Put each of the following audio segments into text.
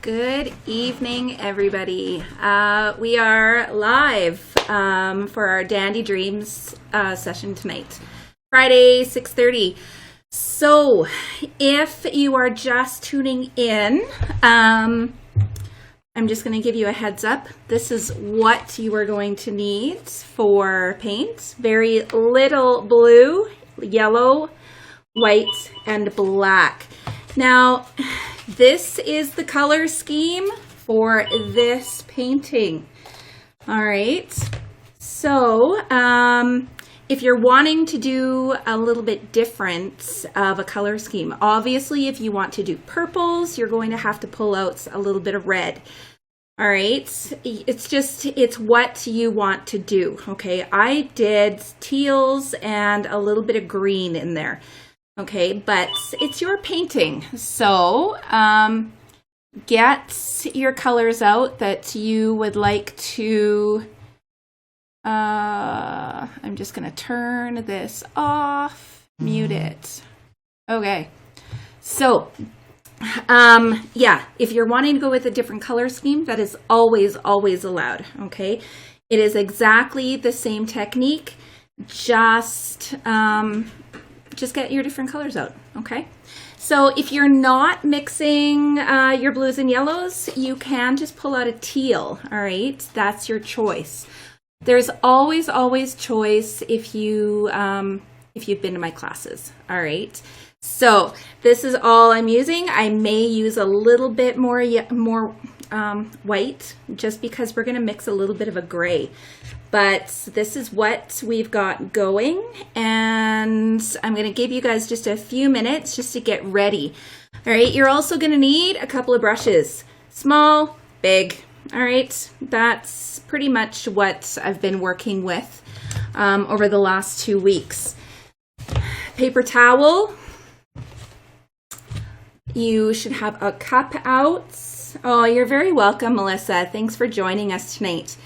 Good evening, everybody. We are live for our Dandy Dreams session tonight, Friday, 6:30. So, if you are just tuning in, I'm just going to give you a heads up. This is what you are going to need for paint. Very little blue, yellow, white, and black. Now, this is the color scheme for this painting. All right. So, if you're wanting to do a little bit different of a color scheme, obviously, if you want to do purples, you're going to have to pull out a little bit of red. All right. It's what you want to do. Okay. I did teals and a little bit of green in there. Okay, but it's your painting, so get your colors out that you would like to. I'm just going to turn this off, mute it. Okay, so yeah, if you're wanting to go with a different color scheme, that is always allowed. Okay, it is exactly the same technique, just get your different colors out, okay? So if you're not mixing your blues and yellows, you can just pull out a teal, all right? That's your choice. There's always choice if you've been to my classes, all right? So this is all I'm using. I may use a little bit more white, just because we're going to mix a little bit of a gray. But this is what we've got going, and I'm going to give you guys just a few minutes just to get ready. All right, you're also going to need a couple of brushes, small, big. All right, that's pretty much what I've been working with over the last 2 weeks. Paper towel. You should have a cup out. Oh, you're very welcome, Melissa. Thanks for joining us tonight.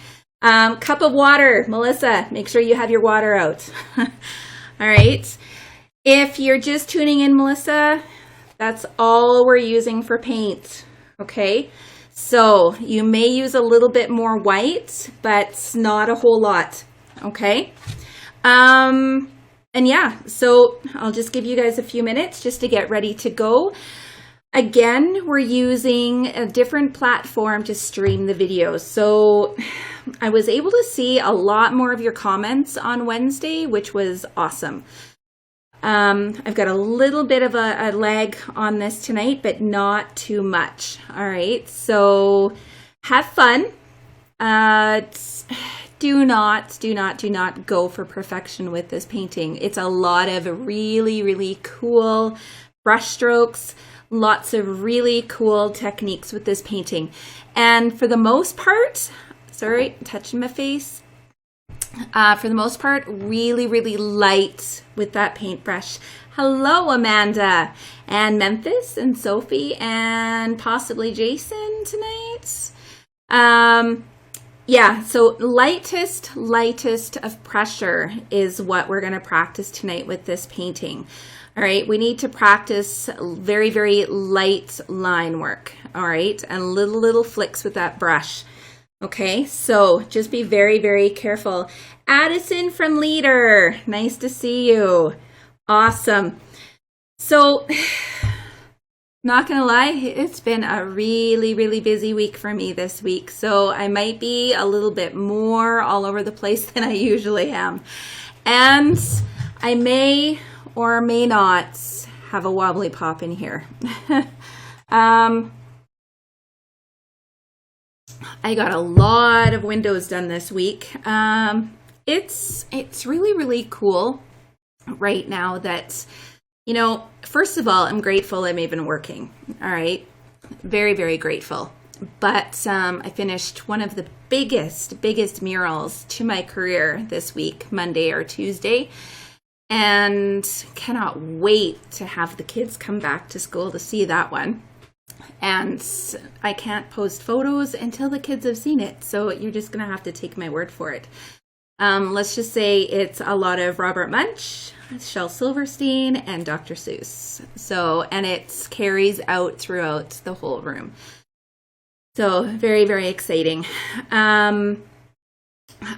Cup of water, Melissa, make sure you have your water out. All right. If you're just tuning in, Melissa, that's all we're using for paint. Okay. So you may use a little bit more white, but not a whole lot. Okay. And yeah, so I'll just give you guys a few minutes just to get ready to go. Again, we're using a different platform to stream the videos. So I was able to see a lot more of your comments on Wednesday, which was awesome. I've got a little bit of a lag on this tonight, but not too much. All right. So have fun. Do not go for perfection with this painting. It's a lot of really cool brush strokes. Lots of really cool techniques with this painting. And for the most part, sorry, touching my face. For the most part, really light with that paintbrush. Hello, Amanda and Memphis and Sophie and possibly Jason tonight. Yeah, so lightest of pressure is what we're going to practice tonight with this painting. All right, we need to practice very light line work, all right, and little flicks with that brush. Okay, so just be very careful. Addison from Leader, nice to see you. Awesome. So, not gonna lie, it's been a really busy week for me this week, so I might be a little bit more all over the place than I usually am. And I may or may not have a wobbly pop in here. I got a lot of windows done this week. It's really cool right now that, you know, first of all, I'm grateful I'm even working. All right. Very grateful. But I finished one of the biggest murals to my career this week, Monday or Tuesday. And cannot wait to have the kids come back to school to see that one. And I can't post photos until the kids have seen it. So you're just going to have to take my word for it. Let's just say it's a lot of Robert Munch, Shel Silverstein, and Dr. Seuss. So, and it carries out throughout the whole room. So very, very exciting.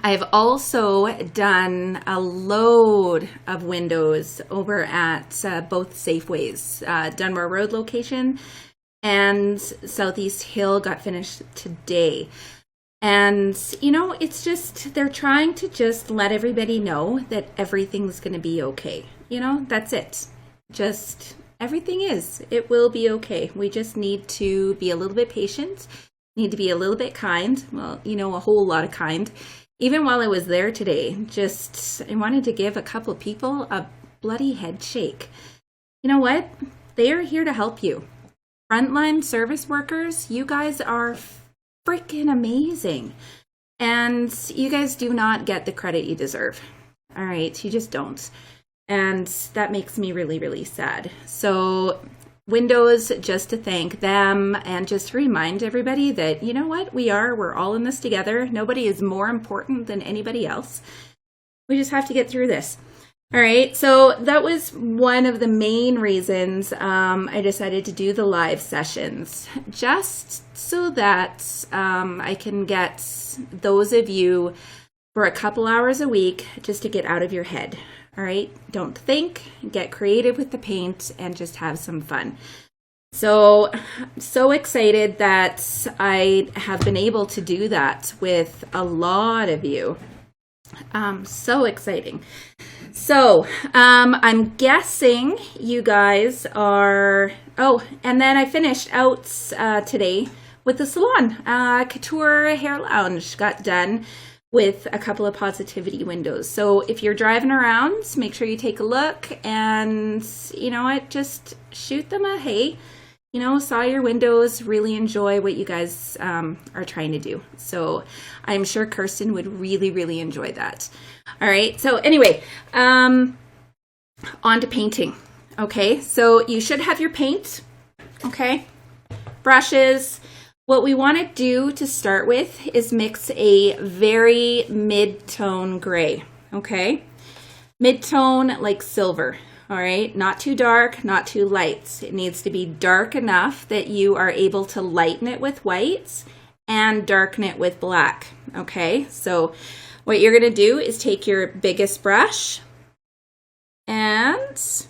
I've also done a load of windows over at both Safeways, Dunmore Road location and Southeast Hill got finished today. And, you know, it's just, they're trying to just let everybody know that everything's going to be okay. You know, that's it. Just everything is. It will be okay. We just need to be a little bit patient, need to be a little bit kind. Well, you know, a whole lot of kind. Even while I was there today, just, I wanted to give a couple people a bloody head shake. You know what? They are here to help you. Frontline service workers, you guys are freaking amazing. And you guys do not get the credit you deserve. All right, you just don't. And that makes me really, really sad. So Windows, just to thank them and just to remind everybody that, you know what, we're all in this together. Nobody is more important than anybody else. We just have to get through this. All right, so that was one of the main reasons I decided to do the live sessions, just so that I can get those of you for a couple hours a week just to get out of your head. All right, don't think, get creative with the paint, and just have some fun. So excited that I have been able to do that with a lot of you. So exciting. So I'm guessing you guys are, and then I finished out today with the salon. Couture Hair Lounge got done with a couple of positivity windows. So if you're driving around, make sure you take a look and, you know what, just shoot them a hey. You know, saw your windows, really enjoy what you guys are trying to do. So I'm sure Kirsten would really, really enjoy that. All right, so anyway, on to painting. Okay, so you should have your paint, okay, brushes. What we want to do to start with is mix a very mid-tone gray, okay? Mid-tone like silver. All right, not too dark, not too light. It needs to be dark enough that you are able to lighten it with whites and darken it with black, okay? So what you're gonna do is take your biggest brush and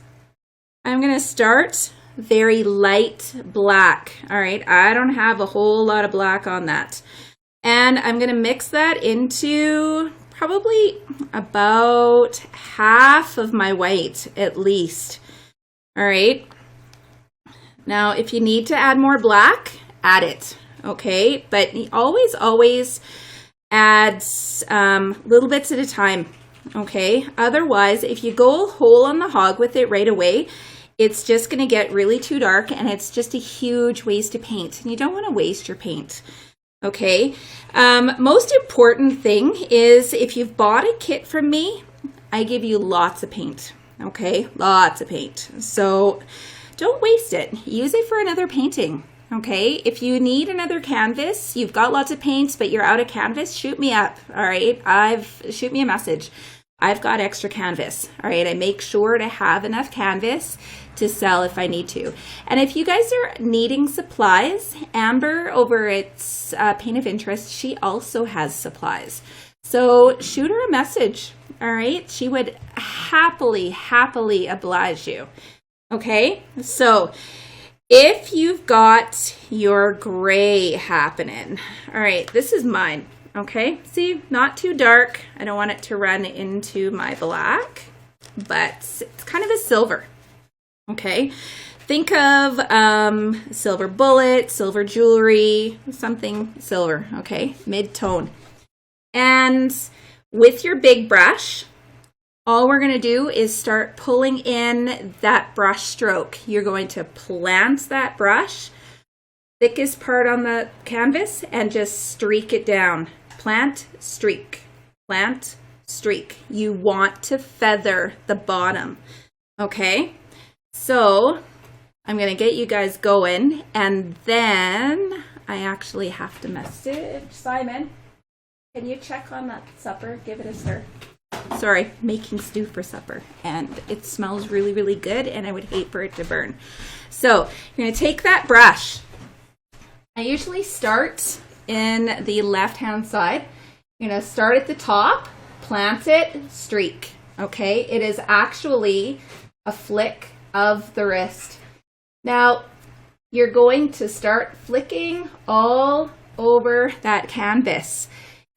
I'm gonna start very light black. All right, I don't have a whole lot of black on that. And I'm gonna mix that into probably about half of my white at least. All right. Now, if you need to add more black, add it. Okay. But always add little bits at a time. Okay. Otherwise, if you go whole on the hog with it right away, it's just going to get really too dark and it's just a huge waste of paint. And you don't want to waste your paint. Okay, most important thing is if you've bought a kit from me, I give you lots of paint, okay, lots of paint. So don't waste it. Use it for another painting, okay? If you need another canvas, you've got lots of paints, but you're out of canvas, shoot me up, all right? Shoot me a message. I've got extra canvas, all right? I make sure to have enough canvas to sell if I need to. And if you guys are needing supplies, Amber over at Paint of Interest, she also has supplies. So shoot her a message, all right? She would happily oblige you, okay? So if you've got your gray happening, all right, this is mine, okay? See, not too dark. I don't want it to run into my black, but it's kind of a silver. Okay, think of silver bullet, silver jewelry, something silver, okay, mid-tone. And with your big brush, all we're going to do is start pulling in that brush stroke. You're going to plant that brush, thickest part on the canvas, and just streak it down. Plant, streak, plant, streak. You want to feather the bottom, okay? So I'm going to get you guys going, and then I actually have to message Simon. Can you check on that supper? Give it a stir. Sorry, making stew for supper, and it smells really, really good, and I would hate for it to burn. So you're going to take that brush. I usually start in the left-hand side. You're going to start at the top, plant it, streak. Okay, it is actually a flick of the wrist. Now, you're going to start flicking all over that canvas.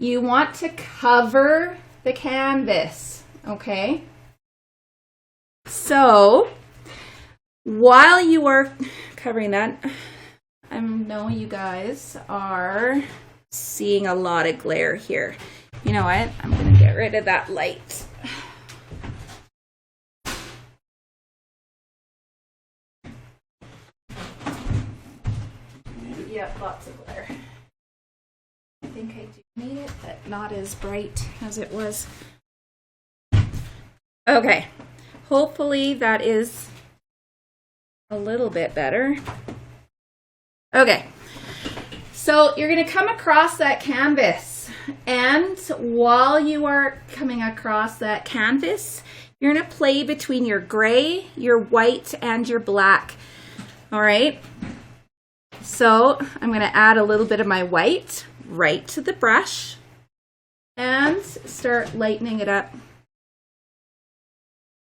You want to cover the canvas, okay? So, while you are covering that, I know you guys are seeing a lot of glare here. You know what? I'm going to get rid of that light. Yep, lots of glare. I think I do need it, but not as bright as it was. Okay, hopefully that is a little bit better. Okay, so you're going to come across that canvas, and while you are coming across that canvas, you're going to play between your gray, your white, and your black. All right, so I'm going to add a little bit of my white right to the brush and start lightening it up.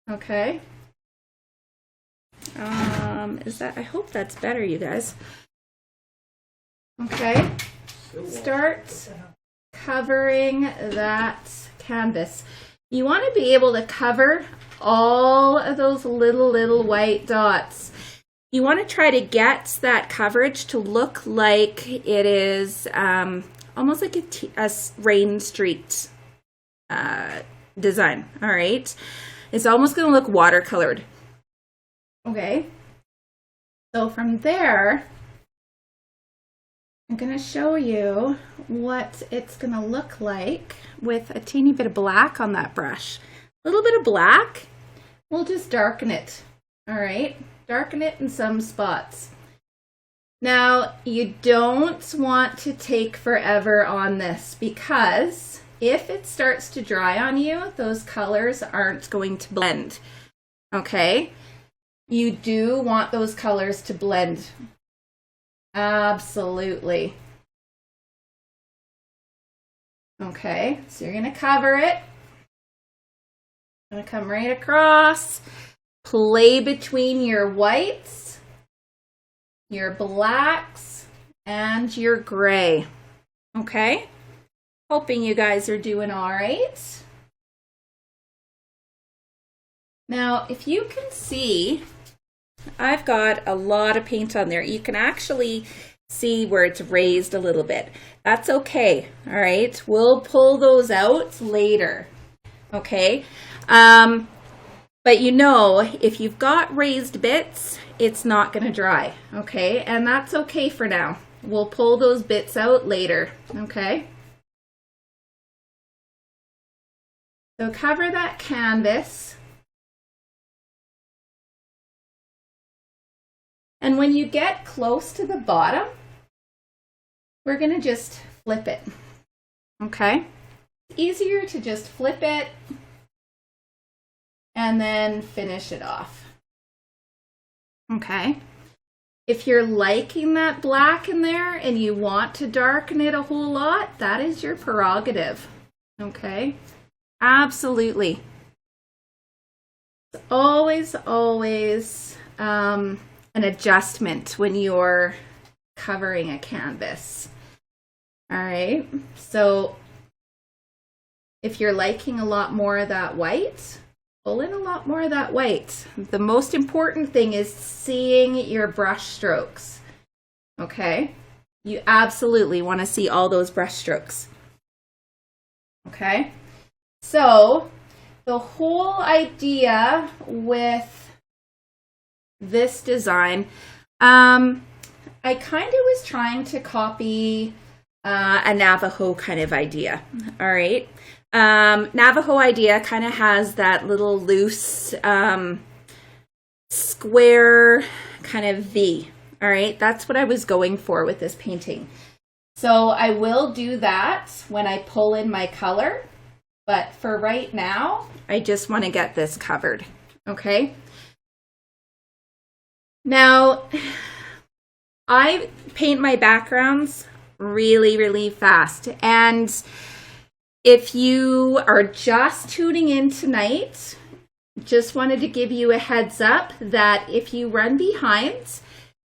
Okay. I hope that's better, you guys. Okay. Start covering that canvas. You want to be able to cover all of those little white dots. You want to try to get that coverage to look like it is almost like a rain streaked design. All right. It's almost going to look watercolored. Okay. So from there, I'm going to show you what it's going to look like with a teeny bit of black on that brush. A little bit of black. We'll just darken it. All right. Darken it in some spots. Now, you don't want to take forever on this because if it starts to dry on you, those colors aren't going to blend. Okay? You do want those colors to blend. Absolutely. Okay, so you're going to cover it. Going to come right across. Play between your whites, your blacks, and your gray. Okay? Hoping you guys are doing all right. Now, if you can see, I've got a lot of paint on there. You can actually see where it's raised a little bit. That's okay, all right? We'll pull those out later, okay? But you know, if you've got raised bits, it's not going to dry, okay? And that's okay for now. We'll pull those bits out later, okay? So cover that canvas. And when you get close to the bottom, we're going to just flip it, okay? It's easier to just flip it and then finish it off. Okay. If you're liking that black in there and you want to darken it a whole lot, that is your prerogative. Okay. Absolutely. It's always an adjustment when you're covering a canvas. All right. So if you're liking a lot more of that white, pull in a lot more of that white. The most important thing is seeing your brush strokes. Okay? You absolutely want to see all those brush strokes. Okay? So, the whole idea with this design, I kind of was trying to copy a Navajo kind of idea. All right? Navajo idea kind of has that little loose square kind of V. All right, that's what I was going for with this painting. So I will do that when I pull in my color, but for right now, I just want to get this covered, okay? Now, I paint my backgrounds really, really fast. And if you are just tuning in tonight, just wanted to give you a heads up that if you run behind,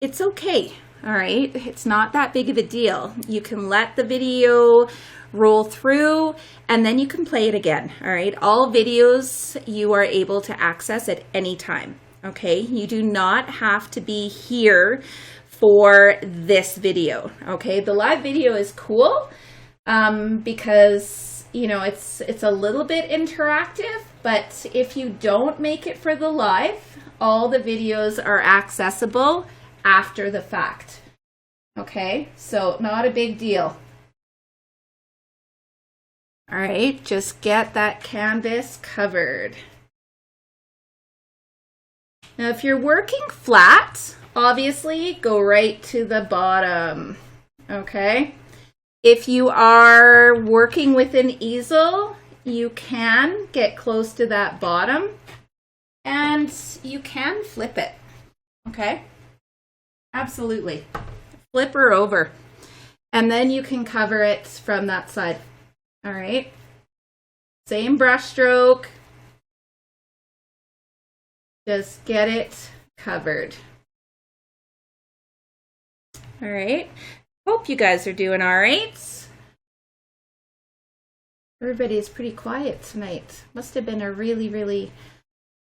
it's okay. All right, it's not that big of a deal. You can let the video roll through and then you can play it again. All right, all videos you are able to access at any time. Okay, you do not have to be here for this video. Okay, the live video is cool because you know it's a little bit interactive, but if you don't make it for the live, all the videos are accessible after the fact. Okay, so not a big deal. All right, just get that canvas covered. Now, if you're working flat, obviously go right to the bottom. Okay, if you are working with an easel, you can get close to that bottom and you can flip it. Okay, absolutely. Flip her over and then you can cover it from that side. All right, same brush stroke, just get it covered. All right, hope you guys are doing all right. Everybody's pretty quiet tonight. Must have been a really, really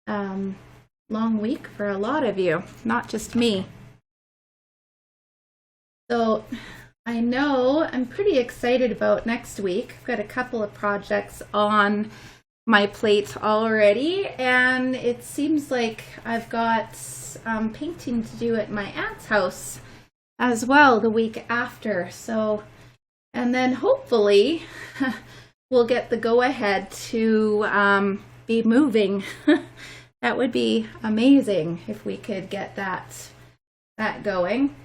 long week for a lot of you, not just me. So I know I'm pretty excited about next week. I've got a couple of projects on my plate already, and it seems like I've got painting to do at my aunt's house as well the week after. So, and then hopefully we'll get the go-ahead to be moving. That would be amazing if we could get that going.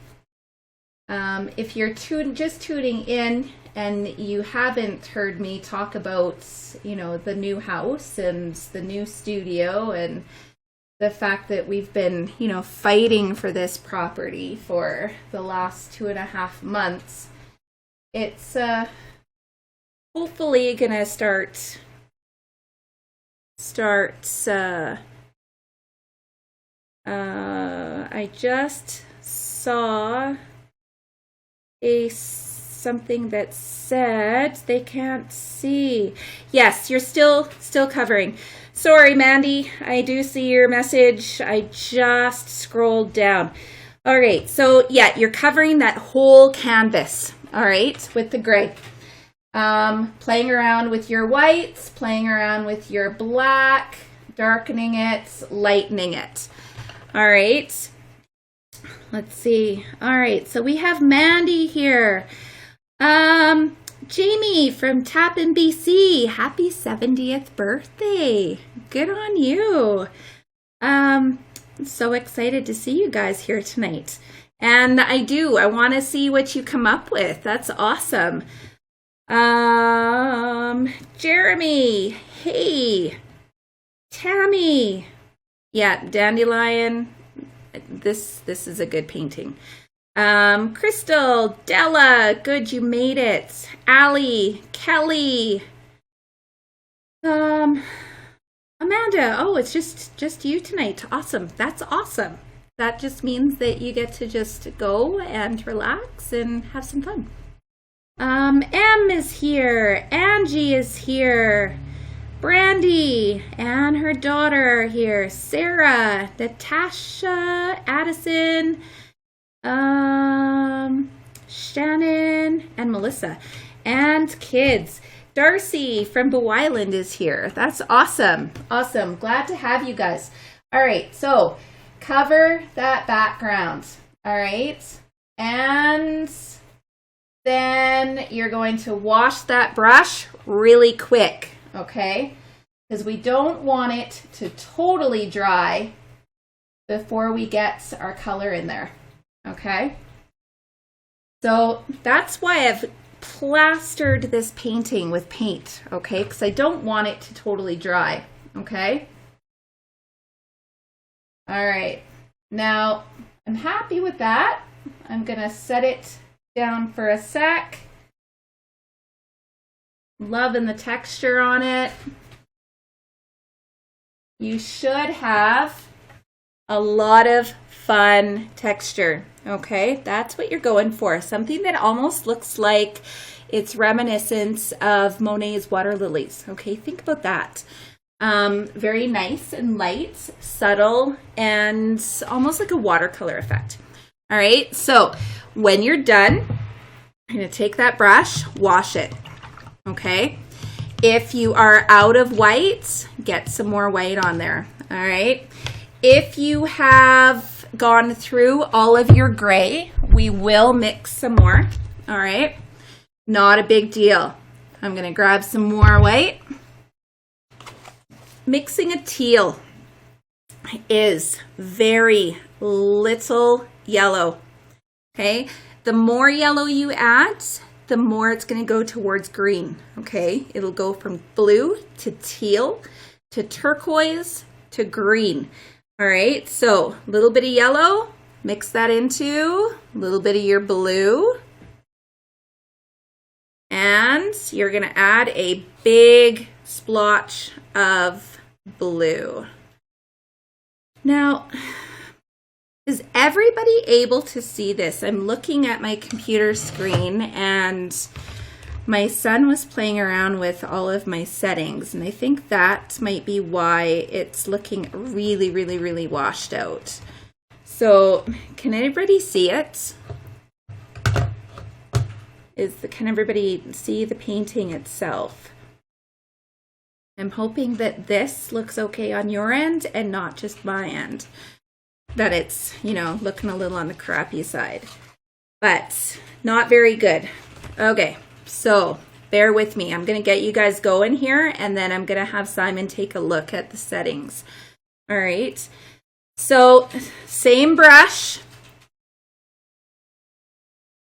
If you're just tuning in and you haven't heard me talk about, you know, the new house and the new studio and the fact that we've been, you know, fighting for this property for the last 2.5 months, it's hopefully gonna start I just saw something that said they can't see. Yes, you're still covering. Sorry, Mandy, I do see your message. I just scrolled down. All right, so yeah, you're covering that whole canvas, all right, with the gray. Playing around with your whites, playing around with your black, darkening it, lightening it. All right. Let's see. All right, so we have Mandy here. Jamie from Tappan, BC. Happy 70th birthday. Good on you. I'm so excited to see you guys here tonight. And I want to see what you come up with. That's awesome. Jeremy. Hey. Tammy. Yeah, Dandelion. This is a good painting. Crystal, Della, good, you made it. Allie, Kelly, Amanda. Oh, it's just you tonight. Awesome. That's awesome. That just means that you get to just go and relax and have some fun. M is here. Angie is here. Brandy and her daughter are here. Sarah, Natasha, Addison, Shannon, and Melissa. And kids. Darcy from Bow Island is here. That's awesome. Awesome. Glad to have you guys. All right, so cover that background. All right. And then you're going to wash that brush really quick. Okay, because we don't want it to totally dry before we get our color in there. Okay, So that's why I've plastered this painting with paint, okay? Because I don't want it to totally dry, okay? All right, now I'm happy with that. I'm gonna set it down for a sec. Loving the texture on it. You should have a lot of fun texture, okay? That's what you're going for. Something that almost looks like it's reminiscent of Monet's water lilies, okay? Think about that. Very nice and light, subtle, and almost like a watercolor effect. All right, so when you're done, you're gonna take that brush, wash it, okay? If you are out of white, get some more white on there, all right? If you have gone through all of your gray, we will mix some more, all right? Not a big deal. I'm gonna grab some more white. Mixing a teal is very little yellow, okay? The more yellow you add, the more it's going to go towards green, okay? It'll go from blue to teal to turquoise to green, all right? So a little bit of yellow, mix that into a little bit of your blue, and you're going to add a big splotch of blue. Now, is everybody able to see this? I'm looking at my computer screen and my son was playing around with all of my settings, and I think that might be why it's looking really, really, really washed out. So can anybody see it? Can everybody see the painting itself? I'm hoping that this looks okay on your end and not just my end. That it's, you know, looking a little on the crappy side. But not very good. Okay, so bear with me. I'm going to get you guys going here, and then I'm going to have Simon take a look at the settings. All right. So same brush.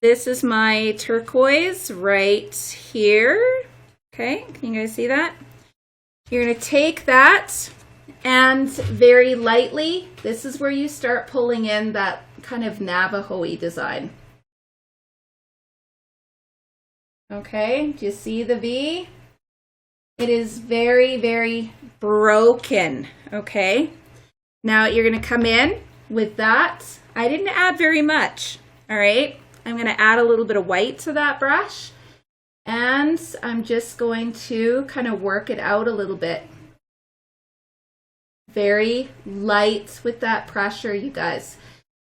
This is my turquoise right here. Okay, can you guys see that? You're going to take that and very lightly, this is where you start pulling in that kind of Navajo-y design. Okay, do you see the V? It is very, very broken, okay? Now you're going to come in with that. I didn't add very much, all right? I'm going to add a little bit of white to that brush, and I'm just going to kind of work it out a little bit. Very light with that pressure, you guys.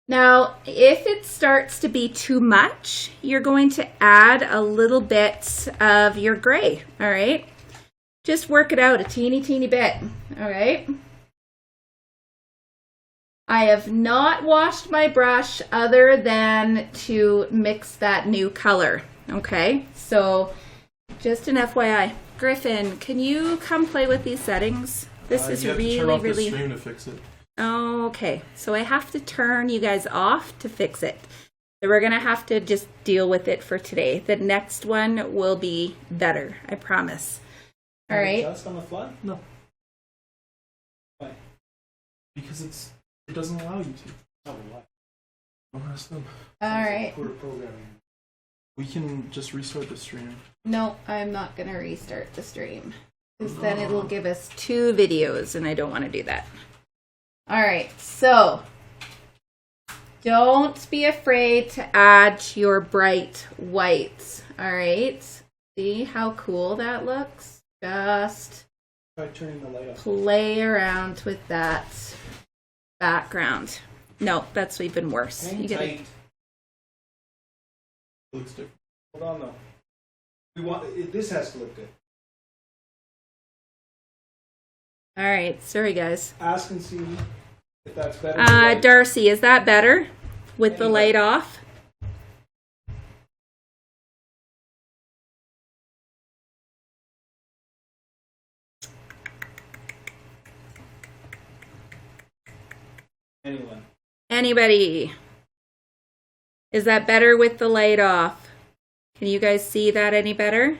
Now, if it starts to be too much, you're going to add a little bit of your gray, all right? Just work it out a teeny, teeny bit, all right? I have not washed my brush other than to mix that new color, okay? So just an FYI. Griffin, can you come play with these settings? This is really, turn off really... the stream to fix it. Okay, so I have to turn you guys off to fix it. So we're going to have to just deal with it for today. The next one will be better, I promise. All right. Adjust on the fly? No. Why? Because it doesn't allow you to. Oh, why? Don't ask them. All right. Poor programming. We can just restart the stream. No, I'm not going to restart the stream. Because then it'll give us 2 videos, and I don't want to do that. All right, so don't be afraid to add your bright whites. All right, see how cool that looks? Just Try turning the light off. play around with that background. No, that's even worse. Hang You gotta, tight. It looks different. Hold on though. This has to look good. all right, sorry guys. Ask and see if that's better. Darcy, is that better with the light off? Anyone. Anybody? Is that better with the light off? Can you guys see that any better?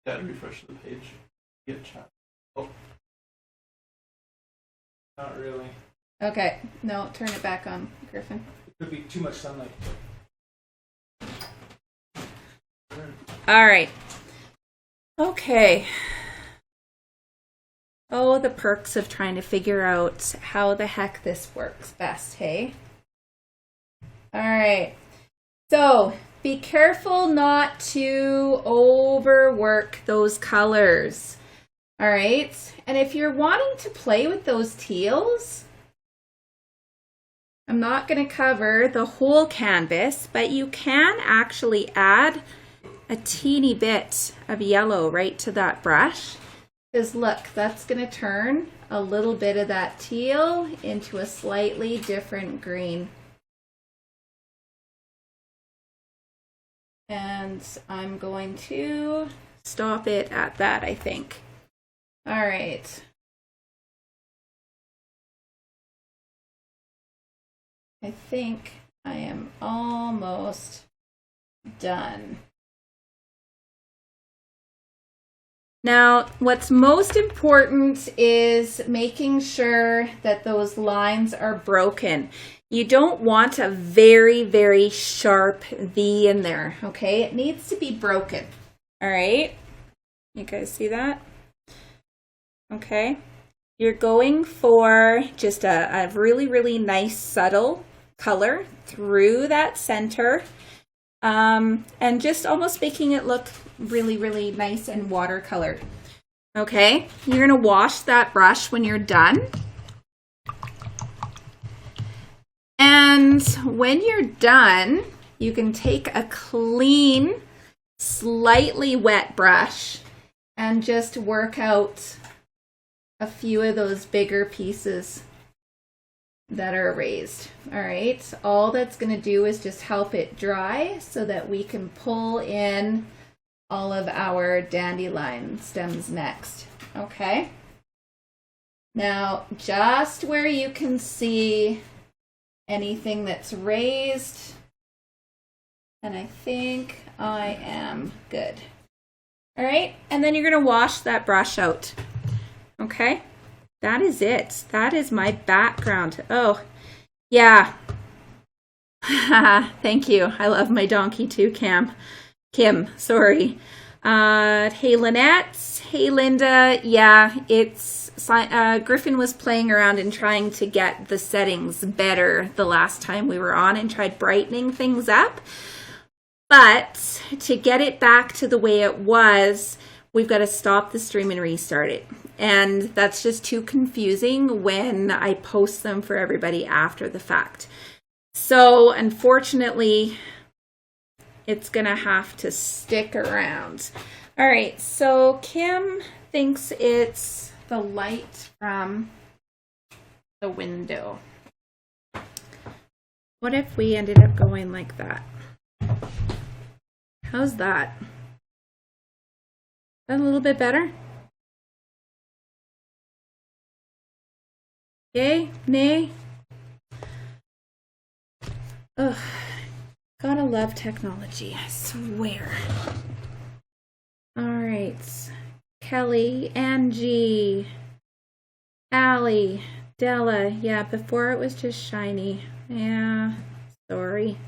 Gotta refresh the page. Get chat. Oh. Not really. Okay, no, turn it back on, Griffin. It could be too much sunlight. All right. Okay. Oh, the perks of trying to figure out how the heck this works best, hey? All right. So, be careful not to overwork those colors. All right. And if you're wanting to play with those teals, I'm not going to cover the whole canvas, but you can actually add a teeny bit of yellow right to that brush. Because look, that's going to turn a little bit of that teal into a slightly different green. And I'm going to stop it at that, I think. All right. I think I am almost done. Now, what's most important is making sure that those lines are broken. You don't want a very, very sharp V in there, okay? It needs to be broken, all right? You guys see that? Okay. You're going for just a really, really nice subtle color through that center, and just almost making it look really, really nice and watercolored. Okay, you're gonna wash that brush when you're done. And when you're done, you can take a clean, slightly wet brush and just work out a few of those bigger pieces that are raised. All right, all that's gonna do is just help it dry so that we can pull in all of our dandelion stems next. Okay. Now, just where you can see anything that's raised, and I think I am good. All right, and then you're going to wash that brush out. Okay, that is it. That is my background. Oh, yeah. Thank you. I love my donkey too, Kim, sorry. Hey, Lynette. Hey, Linda. Yeah, it's Griffin was playing around and trying to get the settings better the last time we were on and tried brightening things up. But to get it back to the way it was, we've got to stop the stream and restart it. And that's just too confusing when I post them for everybody after the fact. So, unfortunately, it's gonna have to stick around. All right, so Kim thinks it's the light from the window. What if we ended up going like that? How's that? Is that a little bit better? Yay? Nay? Ugh. Gotta love technology, I swear. All right. Kelly, Angie, Allie, Della. Yeah, before it was just shiny. Yeah, sorry.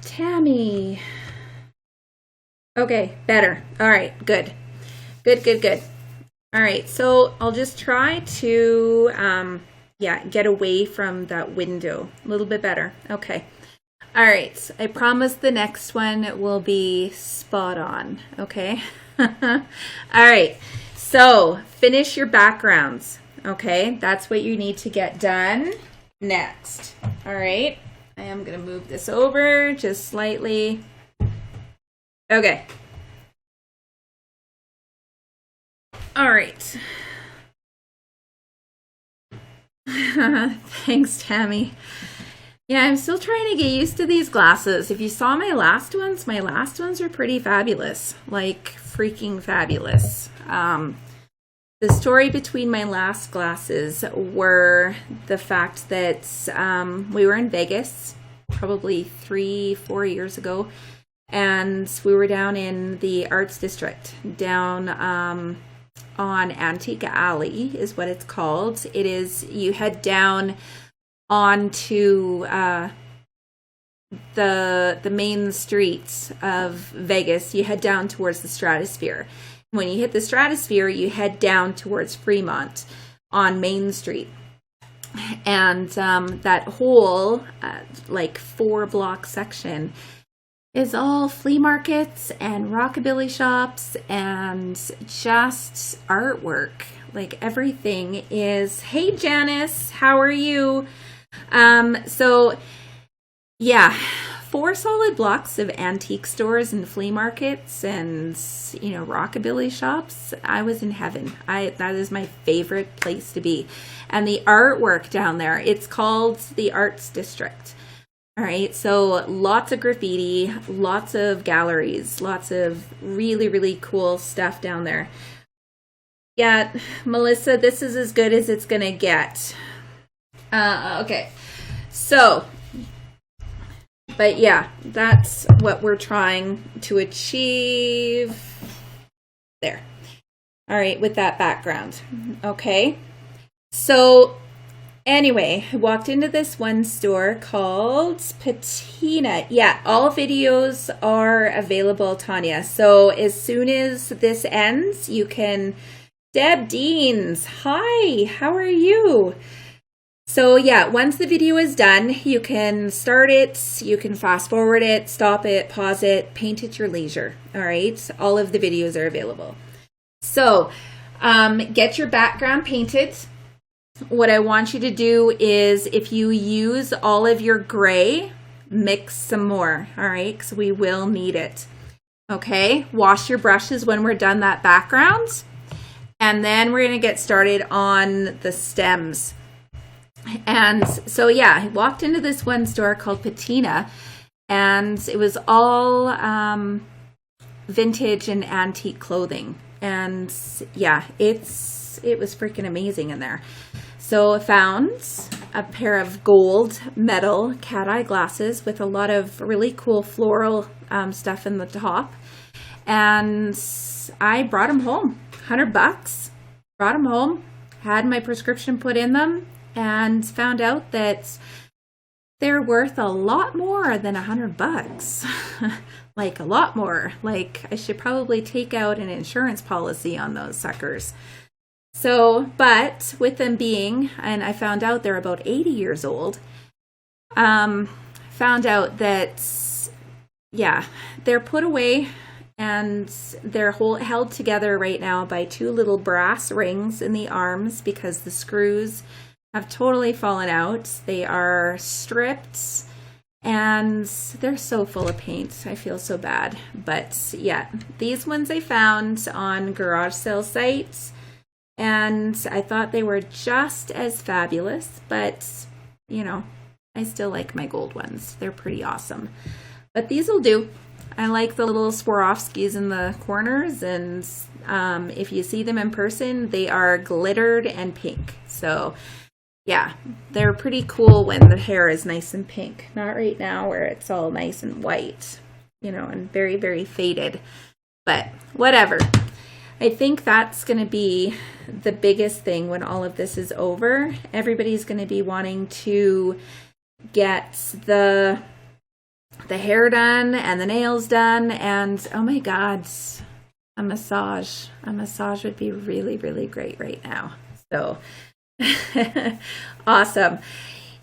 Tammy. Okay, better. All right, good. Good. All right, so I'll just try to get away from that window. A little bit better. Okay. All right. I promise the next one will be spot on. Okay. All right. So finish your backgrounds. Okay. That's what you need to get done next. All right. I am going to move this over just slightly. Okay. All right. Thanks, Tammy. Yeah, I'm still trying to get used to these glasses. If you saw my last ones are pretty fabulous. Like, freaking fabulous. the story between my last glasses were the fact that we were in Vegas probably 3-4 years ago, and we were down in the Arts District, down on Antique Alley is what it's called. It is, you head down onto the main streets of Vegas. You head down towards the Stratosphere. When you hit the Stratosphere, you head down towards Fremont on Main Street. And that whole like 4-block section is all flea markets and rockabilly shops and just artwork. Like everything is, hey Janice, how are you? So yeah, 4 solid blocks of antique stores and flea markets and, you know, rockabilly shops. I was in heaven. That is my favorite place to be. And the artwork down there, it's called the Arts District. All right, so lots of graffiti, lots of galleries, lots of really, really cool stuff down there. Yeah, Melissa, this is as good as it's gonna get. Okay, so, but yeah, that's what we're trying to achieve there. All right, with that background. Okay, so anyway, I walked into this one store called Patina. Yeah, all videos are available, Tanya. So as soon as this ends, you can... Deb Deans, hi, how are you? So yeah, once the video is done, you can start it, you can fast forward it, stop it, pause it, paint at your leisure. All right, all of the videos are available. So get your background painted. What I want you to do is, if you use all of your gray, mix some more, all right? Because we will need it. Okay, wash your brushes when we're done that background. And then we're going to get started on the stems. And so, yeah, I walked into this one store called Patina, and it was all vintage and antique clothing. And yeah, it was freaking amazing in there. So I found a pair of gold metal cat eye glasses with a lot of really cool floral stuff in the top. And I brought them home. $100, brought them home, had my prescription put in them, and found out that they're worth a lot more than $100. Like a lot more. Like I should probably take out an insurance policy on those suckers. So, but with them being, and I found out they're about 80 years old, found out that, yeah, they're put away. And they're held together right now by 2 little brass rings in the arms because the screws have totally fallen out. They are stripped and they're so full of paint. I feel so bad. But yeah, these ones I found on garage sale sites, and I thought they were just as fabulous, but you know, I still like my gold ones. They're pretty awesome. But these will do. I like the little Swarovskis in the corners, and if you see them in person, they are glittered and pink. So yeah, they're pretty cool when the hair is nice and pink. Not right now where it's all nice and white, you know, and very, very faded. But whatever. I think that's going to be the biggest thing when all of this is over. Everybody's going to be wanting to get the hair done and the nails done, and oh my god, a massage would be really, really great right now. So awesome.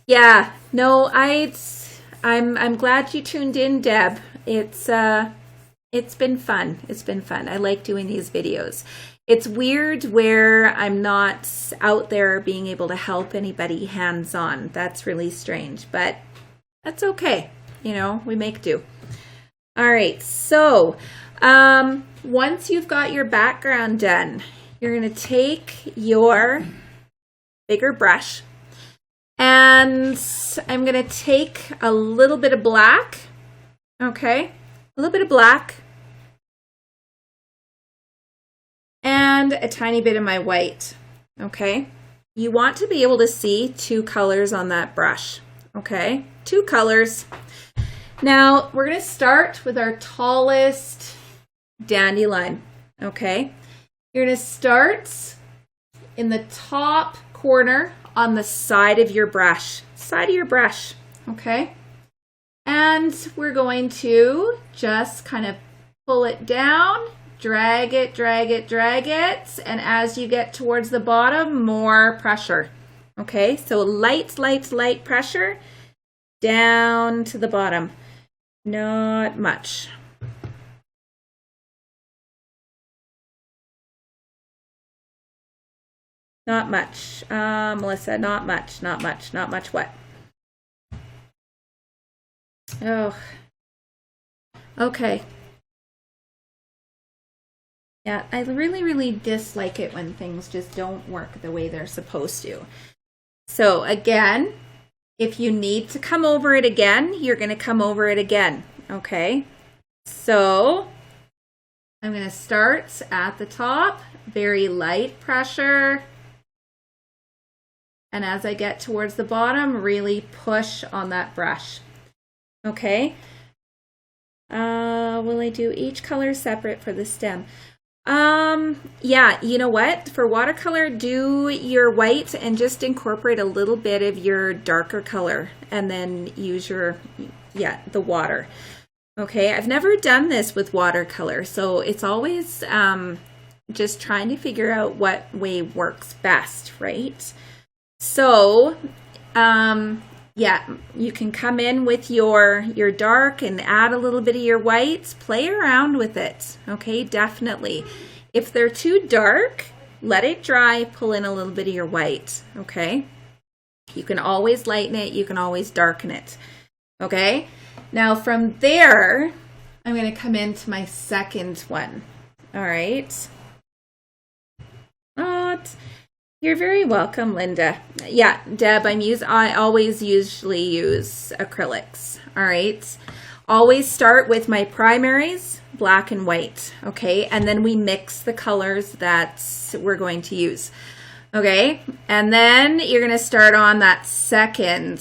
Yeah, no, I'm glad you tuned in, Deb. It's been fun. I like doing these videos. It's weird where I'm not out there being able to help anybody hands-on. That's really strange, but that's okay. You know, we make do. All right, so once you've got your background done, you're going to take your bigger brush, and I'm going to take a little bit of black, okay, a little bit of black, and and a tiny bit of my white. Okay, you want to be able to see 2 colors on that brush. Okay, 2 colors. Now we're going to start with our tallest dandelion. Okay, you're going to start in the top corner on the side of your brush. Okay, and we're going to just kind of pull it down, drag it, and as you get towards the bottom, more pressure. Okay, so light pressure down to the bottom. Not much. Not much. Melissa, not much what? Oh. Okay. Yeah, I really dislike it when things just don't work the way they're supposed to. So again, if you need to come over it again, you're going to come over it again. Okay? So I'm going to start at the top, very light pressure. And as I get towards the bottom, really push on that brush. Okay? Will I do each color separate for the stem? Yeah, you know what? For watercolor, do your white and just incorporate a little bit of your darker color and then use your, the water. Okay, I've never done this with watercolor, so it's always just trying to figure out what way works best, right? So, yeah, you can come in with your dark and add a little bit of your whites. Play around with it, okay? Definitely. If they're too dark, let it dry, pull in a little bit of your white, okay? You can always lighten it. You can always darken it, okay? Now from there, I'm going to come into my second one, all right? You're very welcome, Linda. Yeah, Deb, I always usually use acrylics, all right? Always start with my primaries, black and white, okay? And then we mix the colors that we're going to use, okay? And then you're going to start on that second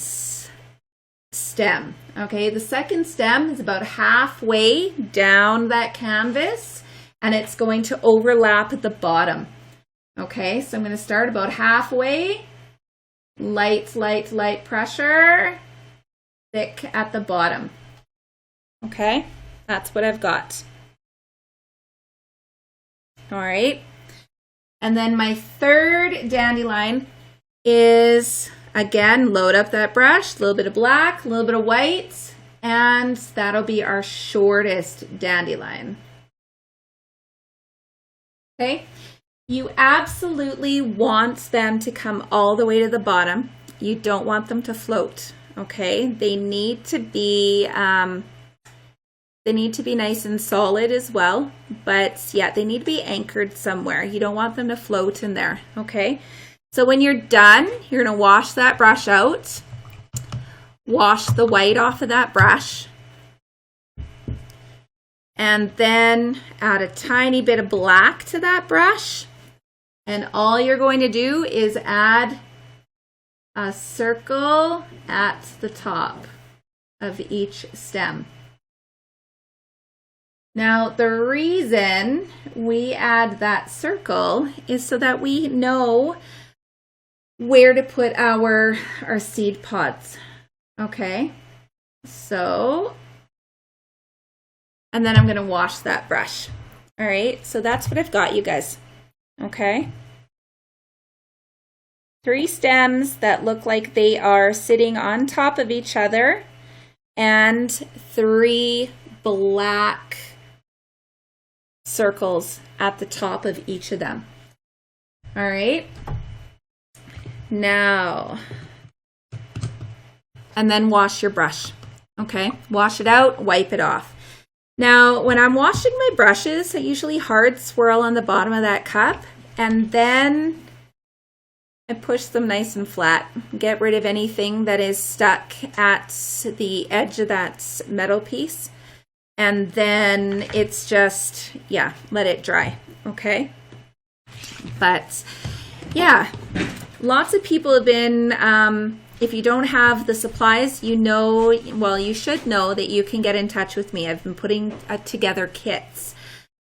stem, okay? The second stem is about halfway down that canvas, and it's going to overlap at the bottom. Okay, so I'm going to start about halfway, light pressure, thick at the bottom. Okay, that's what I've got. All right, and then my third dandelion is, again, load up that brush, a little bit of black, a little bit of white, and that'll be our shortest dandelion. Okay. You absolutely want them to come all the way to the bottom. You don't want them to float, okay? They need to be nice and solid as well, but yeah, they need to be anchored somewhere. You don't want them to float in there, okay? So when you're done, you're gonna wash that brush out, wash the white off of that brush, and then add a tiny bit of black to that brush. And all you're going to do is add a circle at the top of each stem. Now, the reason we add that circle is so that we know where to put our seed pods. Okay, so, and then I'm going to wash that brush. All right, so that's what I've got, you guys. Okay, 3 stems that look like they are sitting on top of each other, and 3 black circles at the top of each of them. All right, now, and then wash your brush. Okay, wash it out, wipe it off. Now, when I'm washing my brushes, I usually hard swirl on the bottom of that cup, and then I push them nice and flat. Get rid of anything that is stuck at the edge of that metal piece. And then it's just, yeah, let it dry, okay? But yeah, lots of people have been, if you don't have the supplies, you should know that you can get in touch with me. I've been putting together kits.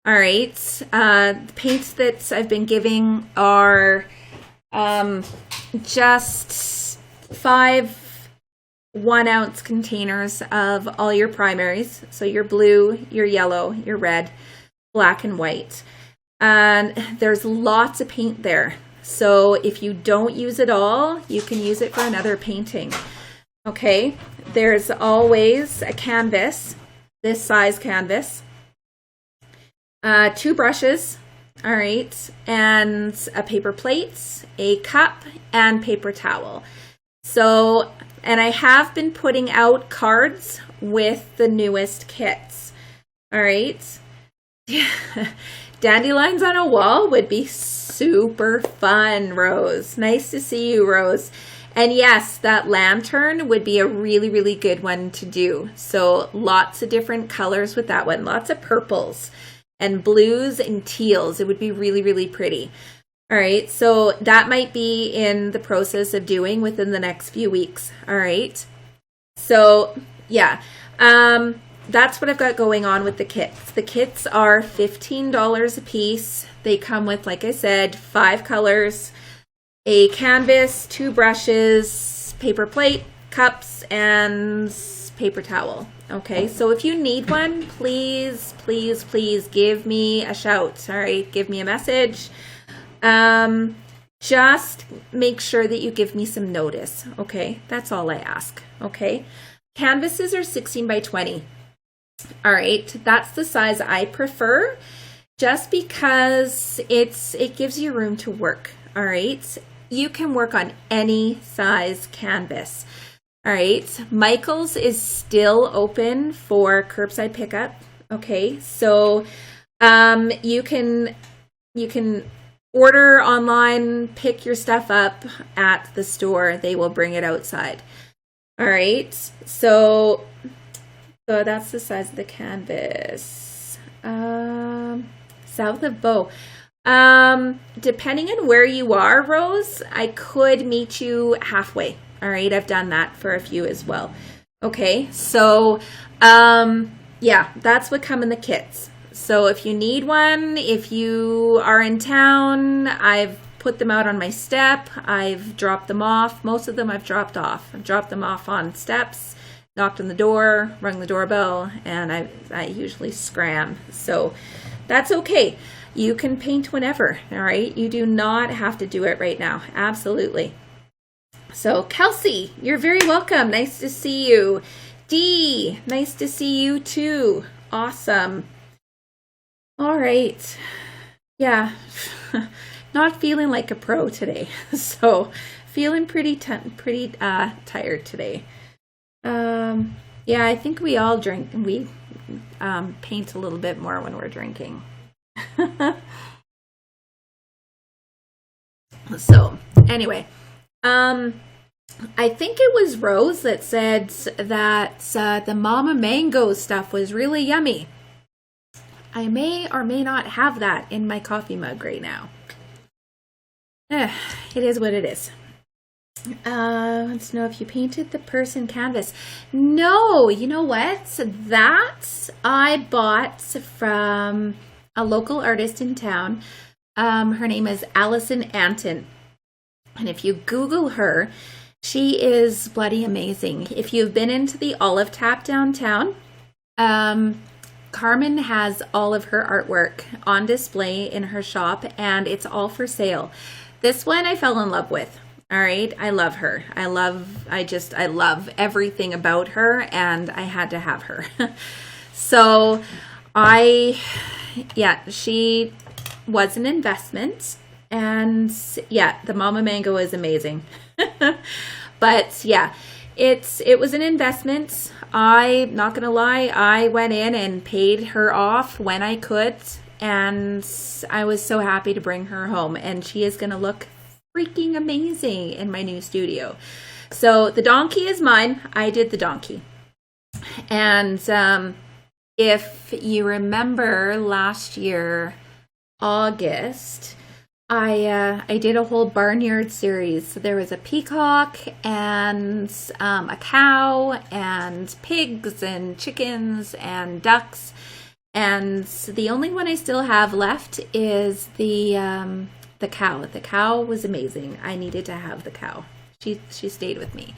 All right. The paints that I've been giving are just 5 1-ounce containers of all your primaries. So your blue, your yellow, your red, black, and white. And there's lots of paint there. So if you don't use it all, you can use it for another painting. Okay. There's always a canvas, this size canvas, 2 brushes. All right. And a paper plate, a cup, and paper towel. So, and I have been putting out cards with the newest kits. All right. Dandelions on a wall would be super fun, Rose. Nice to see you, Rose. And yes, that lantern would be a really, really good one to do. So lots of different colors with that one. Lots of purples and blues and teals. It would be really, really pretty. All right, so that might be in the process of doing within the next few weeks. All right, so yeah, that's what I've got going on with the kits. The kits are $15 a piece. They come with, like I said, 5 colors, a canvas, 2 brushes, paper plate, cups, and paper towel. Okay, so if you need one, please, please, please give me a shout. All right, give me a message. Just make sure that you give me some notice. Okay, that's all I ask. Okay, canvases are 16 by 20. All right, that's the size I prefer, just because it gives you room to work. All right, you can work on any size canvas. All right, Michael's is still open for curbside pickup. Okay, so you can order online, pick your stuff up at the store. They will bring it outside. All right, so that's the size of the canvas. South of Bow. Depending on where you are, Rose, I could meet you halfway. All right, I've done that for a few as well. Okay, so yeah, that's what come in the kits. So if you need one, if you are in town, I've put them out on my step. I've dropped them off. Most of them I've dropped off. I've dropped them off on steps, knocked on the door, rung the doorbell, and I usually scram. So that's okay. You can paint whenever, all right? You do not have to do it right now. Absolutely. So Kelsey, you're very welcome. Nice to see you. Dee, nice to see you too. Awesome. All right. Yeah. Not feeling like a pro today. So feeling pretty tired today. Yeah, I think we all drink and we paint a little bit more when we're drinking. So anyway, I think it was Rose that said that the Mama Mango stuff was really yummy. I may or may not have that in my coffee mug right now. It is what it is. Let's know if you painted the person canvas. No, you know what? So that I bought from a local artist in town. Her name is Allison Anton. And if you Google her, she is bloody amazing. If you've been into the Olive Tap downtown, Carmen has all of her artwork on display in her shop, and it's all for sale. This one I fell in love with. All right. I love her. I love everything about her, and I had to have her. So she was an investment, and yeah, the Mama Mango is amazing. But yeah, it was an investment. I'm not going to lie. I went in and paid her off when I could, and I was so happy to bring her home, and she is going to look freaking amazing in my new studio. So the donkey is mine. I did the donkey. And if you remember last year, August, I did a whole barnyard series. So there was a peacock and a cow and pigs and chickens and ducks. And the only one I still have left is the cow. The cow was amazing. I needed to have the cow. She stayed with me.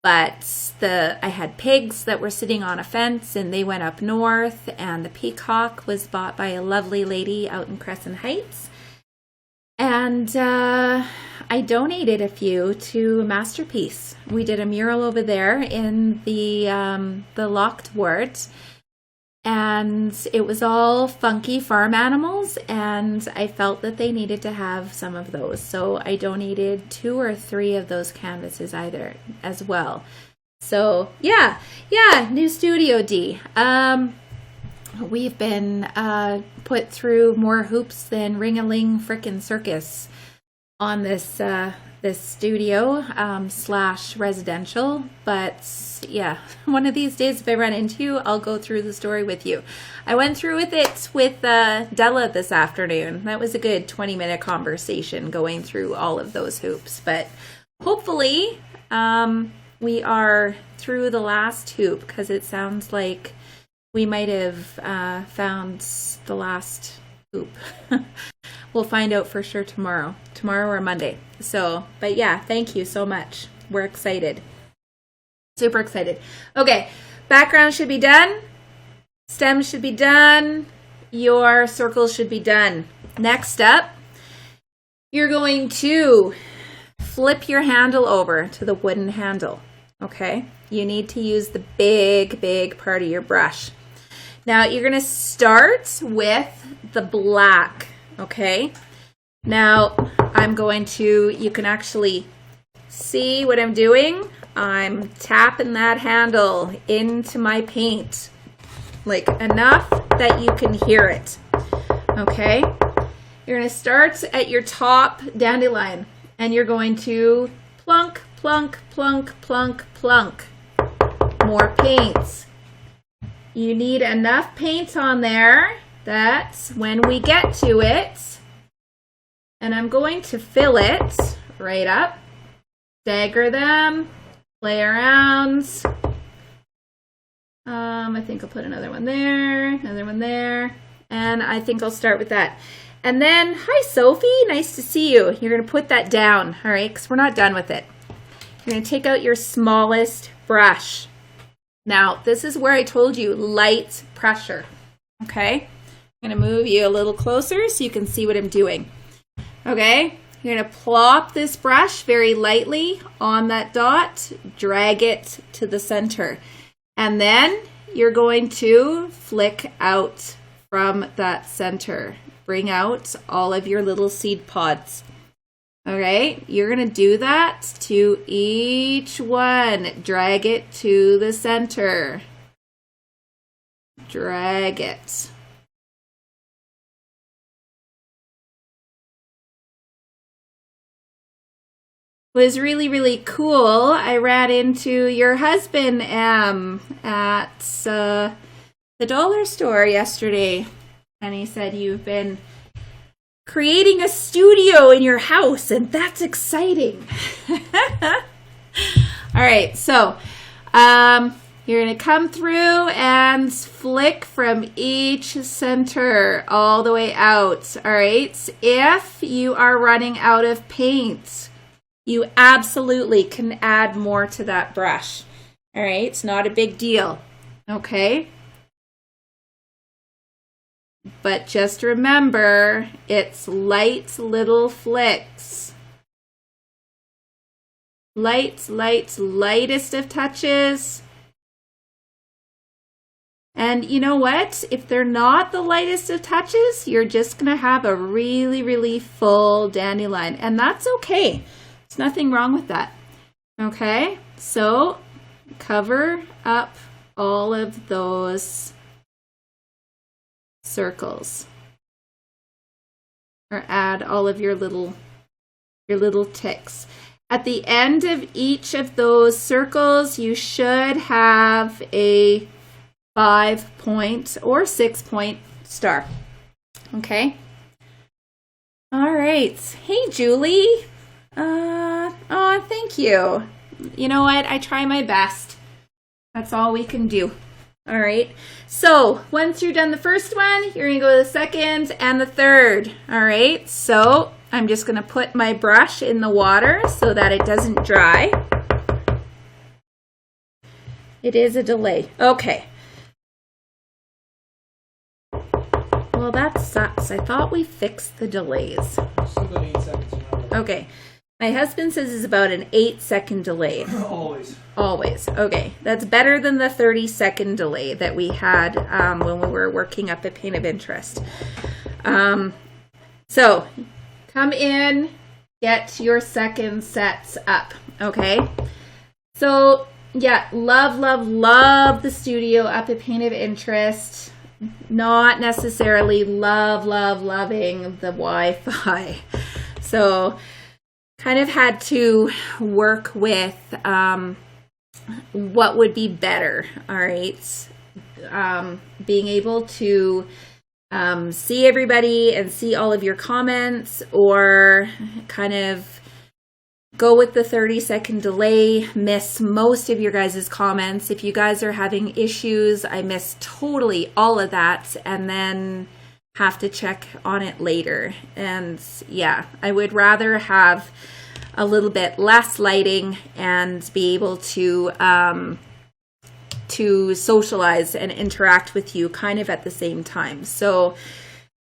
But I had pigs that were sitting on a fence and they went up north, and the peacock was bought by a lovely lady out in Crescent Heights. And I donated a few to Masterpiece. We did a mural over there in the locked ward. And it was all funky farm animals, and I felt that they needed to have some of those. So I donated 2 or 3 of those canvases as well. So yeah, new studio, D. We've been put through more hoops than Ring-a-Ling frickin' circus on this studio / residential. But yeah, one of these days if I run into you, I'll go through the story with you. I went through with Della this afternoon. That was a good 20-minute conversation going through all of those hoops. But hopefully we are through the last hoop, because it sounds like we might have found the last hoop. We'll find out for sure tomorrow or Monday. So, but yeah, thank you so much. We're excited. Super excited. Okay, background should be done. Stems should be done. Your circles should be done. Next up, you're going to flip your handle over to the wooden handle. Okay, you need to use the big part of your brush. Now you're going to start with the black. Okay, now you can actually see what I'm doing. I'm tapping that handle into my paint, like enough that you can hear it. Okay, you're going to start at your top dandelion, and you're going to plunk, plunk, plunk, plunk, plunk. More paint. You need enough paint on there that when we get to it, and I'm going to fill it right up, stagger them, play around. I think I'll put another one there, and I think I'll start with that. And then, hi Sophie, nice to see you. You're going to put that down, all right, because we're not done with it. You're going to take out your smallest brush. Now, this is where I told you light pressure, okay? I'm going to move you a little closer so you can see what I'm doing. Okay, you're going to plop this brush very lightly on that dot, drag it to the center, and then you're going to flick out from that center. Bring out all of your little seed pods. Okay, you're going to do that to each one. Drag it to the center. Drag it. Was really, really cool. I ran into your husband, at the dollar store yesterday, and he said you've been creating a studio in your house, and that's exciting. All right, so you're going to come through and flick from each center all the way out. All right, if you are running out of paint, you absolutely can add more to that brush. All right, it's not a big deal. Okay. But just remember, it's light little flicks. Lightest of touches. And you know what? If they're not the lightest of touches, you're just going to have a really, really full dandelion. And that's okay. There's nothing wrong with that. Okay? So, cover up all of those circles, or add all of your little ticks. At the end of each of those circles, you should have a 5-point or 6-point star. Okay? All right. Hey, Julie. Oh, thank you. You know what? I try my best. That's all we can do. All right. So once you're done the first one, you're going to go to the second and the third. All right. So I'm just going to put my brush in the water so that it doesn't dry. It is a delay. Okay. Well, that sucks. I thought we fixed the delays. Still got 8 seconds. Okay. My husband says it's about an 8-second delay. Always. Always. Okay. That's better than the 30-second delay that we had when we were working up a Paint of Interest. So come in, get your second sets up. Okay. So yeah, love the studio up at Paint of Interest. Not necessarily loving the Wi-Fi. So kind of had to work with what would be better. All right. Being able to see everybody and see all of your comments, or kind of go with the 30-second delay, miss most of your guys' comments. If you guys are having issues, I miss totally all of that, and then have to check on it later. And yeah, I would rather have a little bit less lighting and be able to socialize and interact with you kind of at the same time. So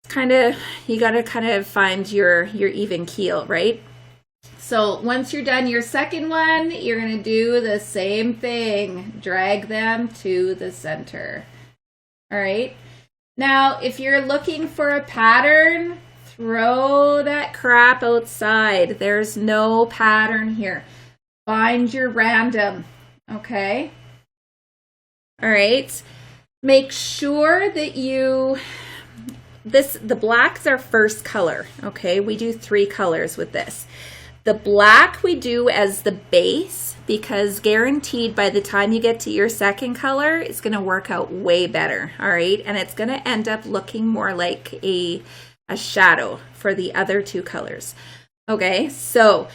kind of, you got to kind of find your even keel, right? So once you're done your second one, you're going to do the same thing. Drag them to the center. All right. Now, if you're looking for a pattern, throw that crap outside. There's no pattern here. Find your random. Okay. All right. Make sure that the black's our first color. Okay. We do 3 colors with this. The black we do as the base, because guaranteed by the time you get to your second color, it's going to work out way better, all right? And it's going to end up looking more like a shadow for the other 2 colors, okay? So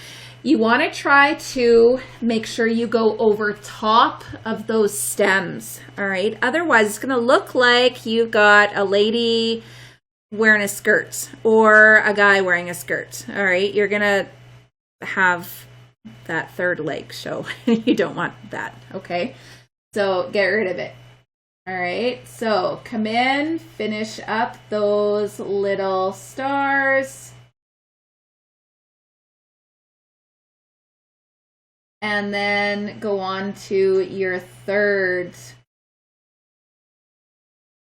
you want to try to make sure you go over top of those stems, all right? Otherwise, it's going to look like you've got a lady wearing a skirt or a guy wearing a skirt, all right? You're going to have that third leg show. You don't want that, okay? So get rid of it. All right, so come in, finish up those little stars. And then go on to your third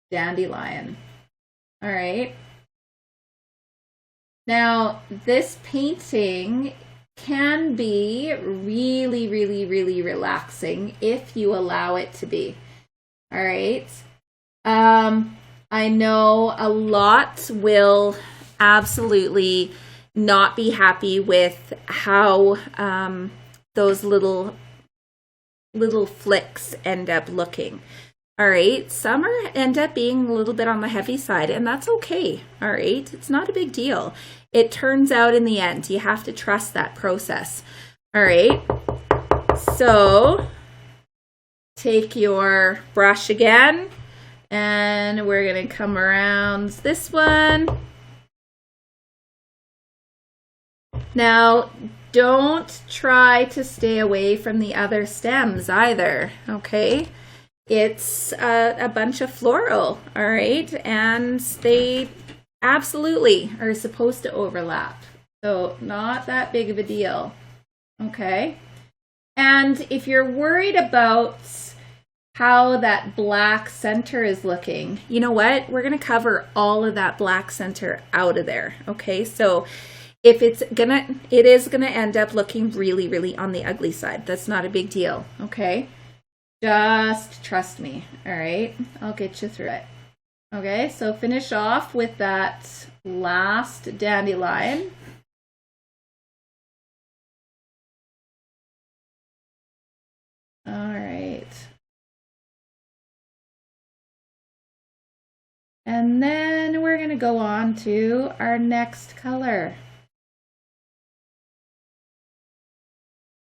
dandelion. All right. Now, this painting can be really relaxing if you allow it to be. All right. I know a lot will absolutely not be happy with how those little flicks end up looking. All right. Some end up being a little bit on the heavy side, and that's okay. All right. It's not a big deal. It turns out in the end. You have to trust that process. All right. So take your brush again, and we're going to come around this one. Now, don't try to stay away from the other stems either, okay? It's a bunch of floral, all right? And they absolutely are supposed to overlap. So not that big of a deal, okay? And if you're worried about how that black center is looking, you know what? We're going to cover all of that black center out of there, okay? So if it is gonna end up looking really on the ugly side. That's not a big deal, okay? Just trust me, all right? I'll get you through it. Okay, so finish off with that last dandelion. All right. And then we're going to go on to our next color.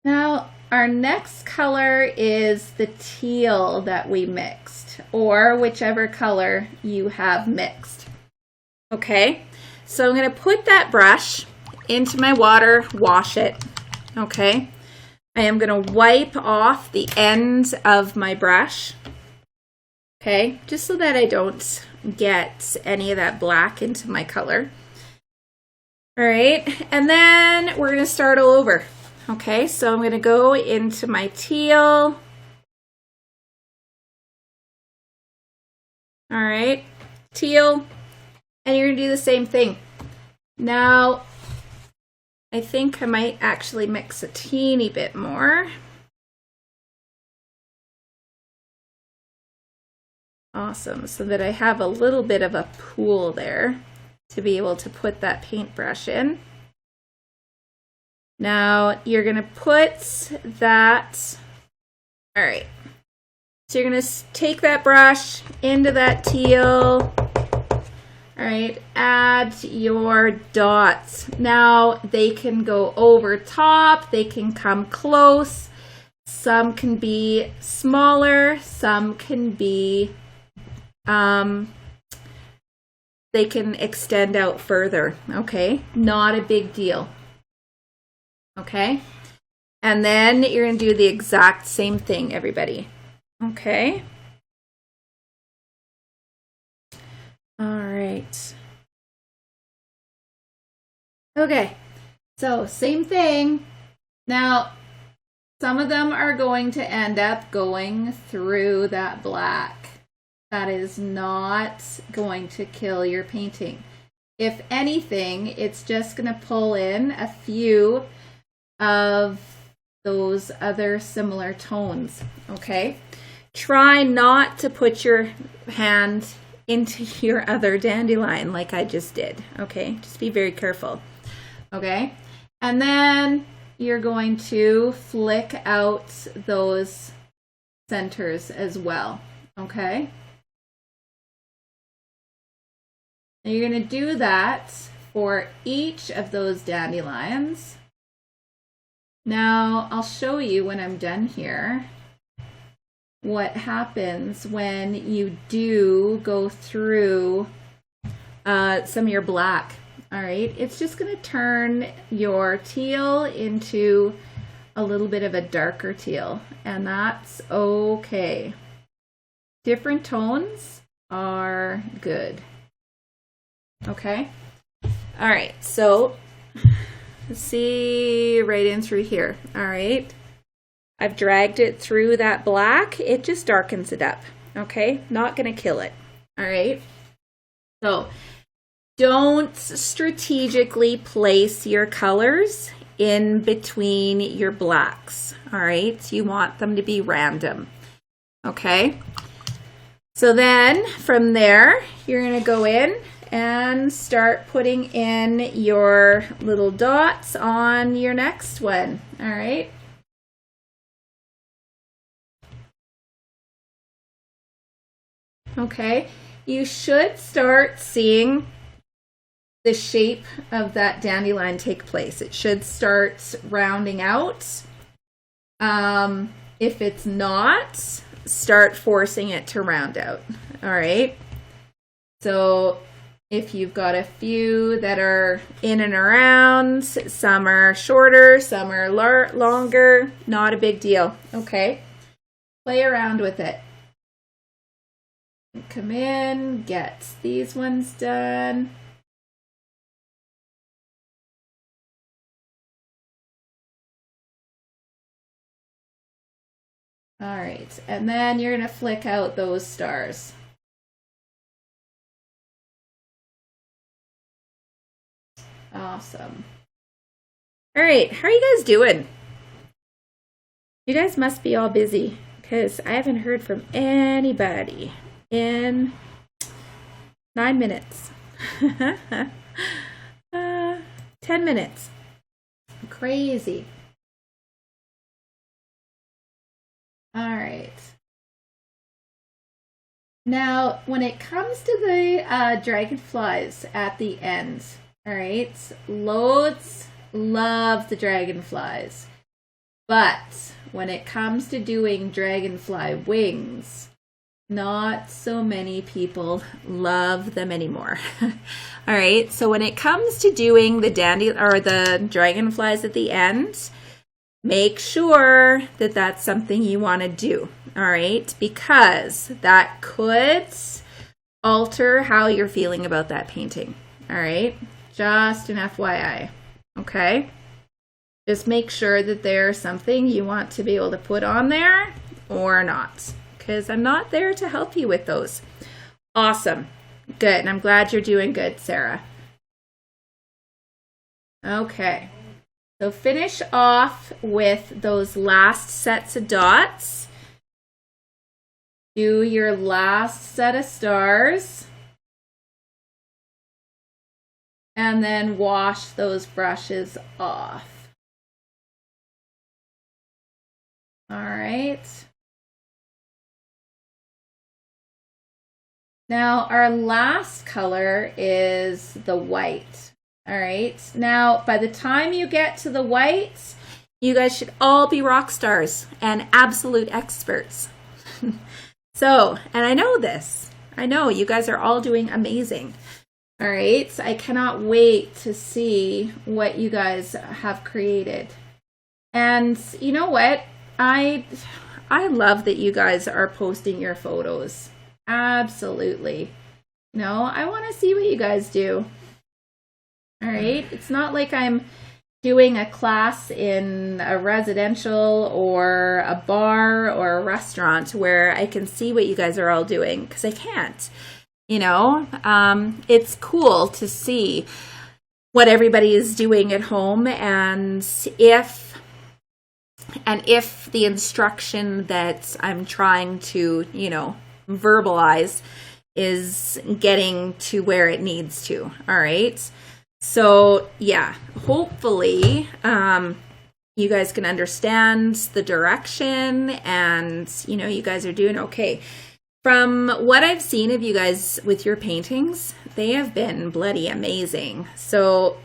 Now, our next color is the teal that we mixed, or whichever color you have mixed. Okay, so I'm going to put that brush into my water, wash it. Okay, I am going to wipe off the ends of my brush. Okay, just so that I don't get any of that black into my color. All right, and then we're going to start all over. Okay, so I'm going to go into my teal. All right, teal, and you're going to do the same thing. Now, I think I might actually mix a teeny bit more. Awesome, so that I have a little bit of a pool there to be able to put that paintbrush in. Now you're going to put that, all right, so you're going to take that brush into that teal, all right, add your dots. Now they can go over top, they can come close, some can be smaller, some can be, they can extend out further, okay, not a big deal. Okay, and then you're going to do the exact same thing, everybody. Okay. All right. Okay, so same thing. Now, some of them are going to end up going through that black. That is not going to kill your painting. If anything, it's just going to pull in a few of those other similar tones. Okay, try not to put your hand into your other dandelion like I just did. Okay, just be very careful. Okay, and then you're going to flick out those centers as well. Okay, and you're going to do that for each of those dandelions. Now, I'll show you when I'm done here what happens when you do go through some of your black. All right, it's just going to turn your teal into a little bit of a darker teal, and that's okay. Different tones are good. Okay, all right, so let's see right in through here. All right, I've dragged it through that black. It just darkens it up. Okay, not gonna kill it. All right, so don't strategically place your colors in between your blacks. All right, you want them to be random. Okay, so then from there you're gonna go in and start putting in your little dots on your next one. All right. Okay, you should start seeing the shape of that dandelion take place. It should start rounding out. If it's not, start forcing it to round out. All right. So if you've got a few that are in and around, some are shorter, some are longer, not a big deal. Okay, play around with it. Come in, get these ones done. All right, and then you're going to flick out those stars. Awesome. All right, how are you guys doing? You guys must be all busy because I haven't heard from anybody in 9 minutes. 10 minutes. Crazy. All right. Now, when it comes to the dragonflies at the end, all right, loads love the dragonflies. But when it comes to doing dragonfly wings, not so many people love them anymore. All right, so when it comes to doing the the dragonflies at the end, make sure that that's something you want to do. All right, because that could alter how you're feeling about that painting. All right, just an FYI. Okay, just make sure that there's something you want to be able to put on there or not, because I'm not there to help you with those. Awesome. Good. And I'm glad you're doing good, Sarah. Okay. So finish off with those last sets of dots. Do your last set of stars. And then wash those brushes off. All right. Now our last color is the white. All right. Now, by the time you get to the whites, you guys should all be rock stars and absolute experts. So, and I know this. I know you guys are all doing amazing. All right. I cannot wait to see what you guys have created. And you know what? I love that you guys are posting your photos. Absolutely. No, I want to see what you guys do. All right. It's not like I'm doing a class in a residential or a bar or a restaurant where I can see what you guys are all doing, because I can't. You know, it's cool to see what everybody is doing at home, and if the instruction that I'm trying to, you know, verbalize is getting to where it needs to. All right. So yeah, hopefully you guys can understand the direction, and you know, you guys are doing okay. From what I've seen of you guys with your paintings, they have been bloody amazing. So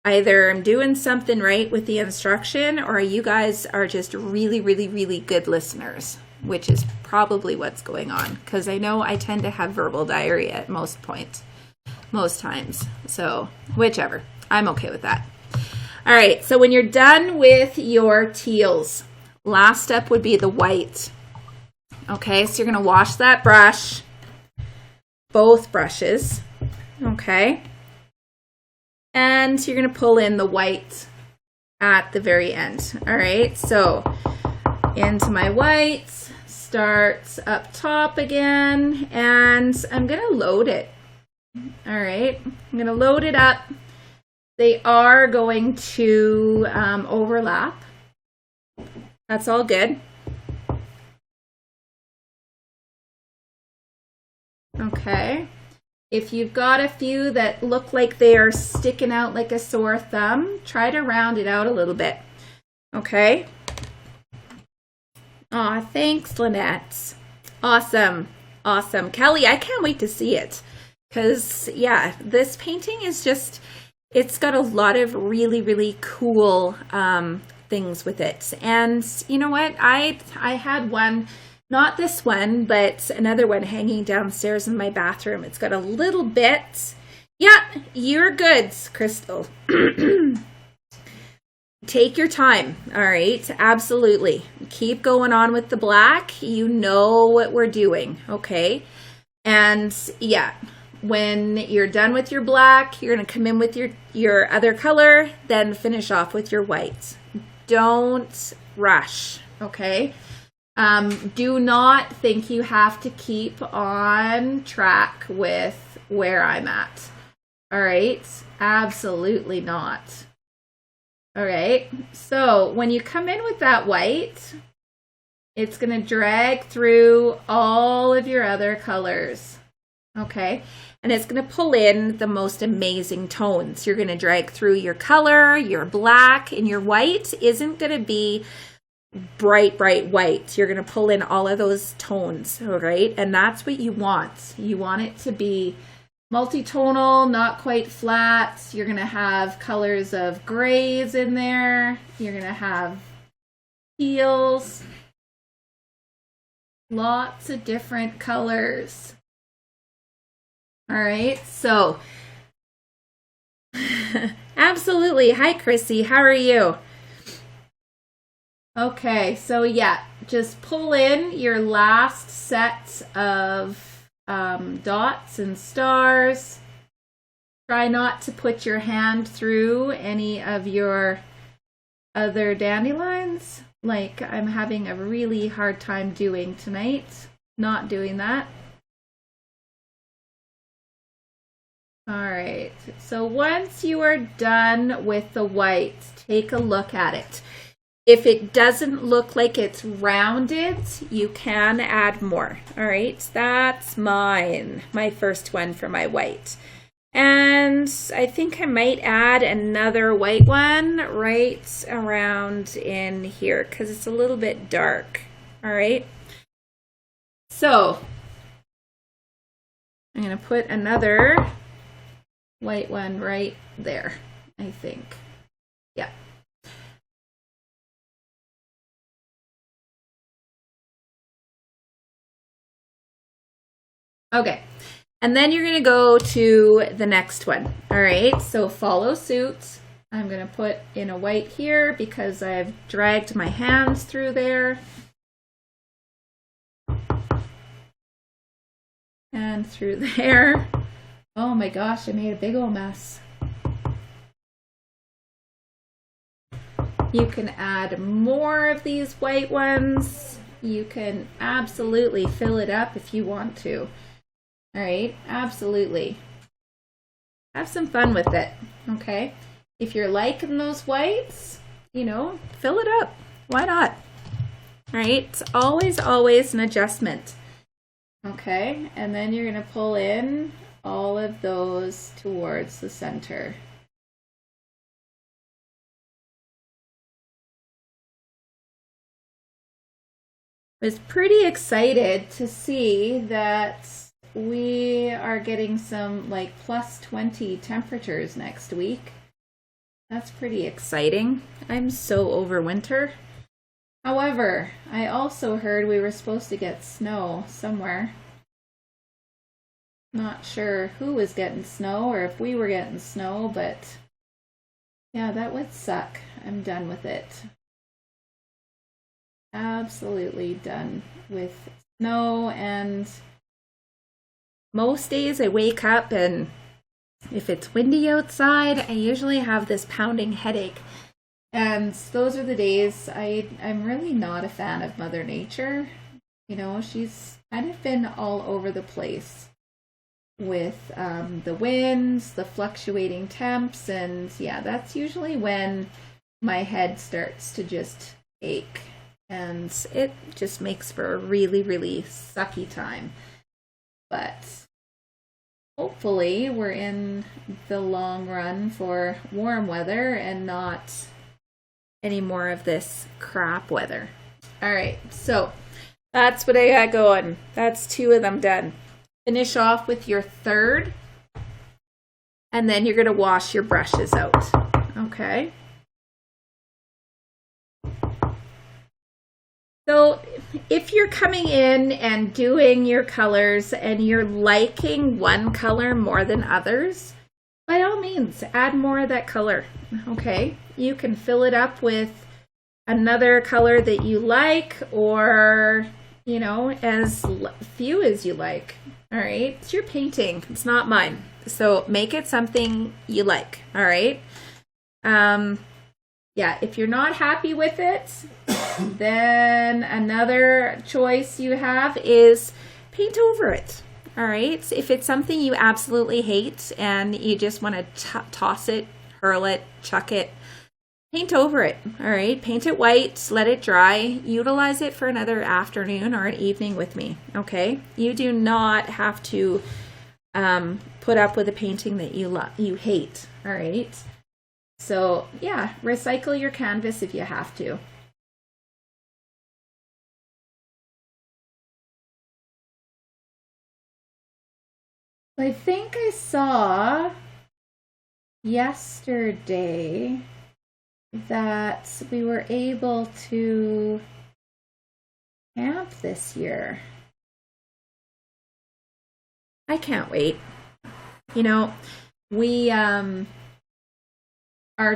either I'm doing something right with the instruction, or you guys are just really, really, really good listeners, which is probably what's going on, because I know I tend to have verbal diarrhea at most times. So whichever, I'm okay with that. All right, so when you're done with your teals, last step would be the white. Okay, so you're going to wash that brush, both brushes, okay? And you're going to pull in the white at the very end. All right, so into my whites, start up top again, and I'm going to load it. All right, I'm going to load it up. They are going to overlap. That's all good. Okay. If you've got a few that look like they are sticking out like a sore thumb, try to round it out a little bit. Okay. Aw, thanks, Lynette. Awesome. Awesome. Kelly, I can't wait to see it. Because, yeah, this painting is just, it's got a lot of really, really cool things with it. And you know what? I had one, not this one, but another one hanging downstairs in my bathroom. It's got a little bit. Yeah, you're good, Crystal. Take your time. All right. Absolutely. Keep going on with the black. You know what we're doing. Okay. And yeah, when you're done with your black, you're going to come in with your other color, then finish off with your white. Don't rush. Okay. Do not think you have to keep on track with where I'm at. All right. Absolutely not. All right. So when you come in with that white, it's going to drag through all of your other colors. Okay. And it's going to pull in the most amazing tones. You're going to drag through your color, your black, and your white isn't going to be bright, bright white. You're going to pull in all of those tones, all right? And that's what you want. You want it to be multi-tonal, not quite flat. You're going to have colors of grays in there. You're going to have teals. Lots of different colors. All right, so absolutely. Hi, Chrissy. How are you? Okay, so yeah, just pull in your last set of dots and stars. Try not to put your hand through any of your other dandelions, like I'm having a really hard time doing tonight. Not doing that. All right, so once you are done with the white, take a look at it. If it doesn't look like it's rounded, you can add more. All right, that's mine, my first one for my white. And I think I might add another white one right around in here because it's a little bit dark. All right, so I'm going to put another white one right there, I think. Yeah. Okay, and then you're going to go to the next one. All right, so follow suit. I'm going to put in a white here because I've dragged my hands through there. And through there. Oh my gosh, I made a big old mess. You can add more of these white ones. You can absolutely fill it up if you want to. All right, absolutely. Have some fun with it, okay? If you're liking those whites, you know, fill it up. Why not? All right, it's always an adjustment. Okay, and then you're gonna pull in all of those towards the center. I was pretty excited to see that we are getting some like +20 temperatures next week. That's pretty exciting. I'm so over winter. However, I also heard we were supposed to get snow somewhere. Not sure who was getting snow or if we were getting snow, but yeah, that would suck. I'm done with it. Absolutely done with snow, and most days I wake up and if it's windy outside, I usually have this pounding headache. And those are the days I'm really not a fan of Mother Nature. You know, she's kind of been all over the place with the winds, the fluctuating temps, and yeah, that's usually when my head starts to just ache. And it just makes for a really, really sucky time. But hopefully we're in the long run for warm weather and not any more of this crap weather. All right, so that's what I got going. That's 2 of them done. Finish off with your third, and then you're going to wash your brushes out. Okay. So if you're coming in and doing your colors and you're liking one color more than others, by all means, add more of that color, okay? You can fill it up with another color that you like, or, you know, as few as you like, all right? It's your painting, it's not mine. So make it something you like, all right? Yeah, if you're not happy with it, then another choice you have is paint over it. All right. If it's something you absolutely hate and you just want to toss it, hurl it, chuck it, paint over it. All right. Paint it white, let it dry, utilize it for another afternoon or an evening with me. Okay. You do not have to put up with a painting that you hate. All right. So yeah, recycle your canvas if you have to. I think I saw yesterday that we were able to camp this year. I can't wait. You know, we our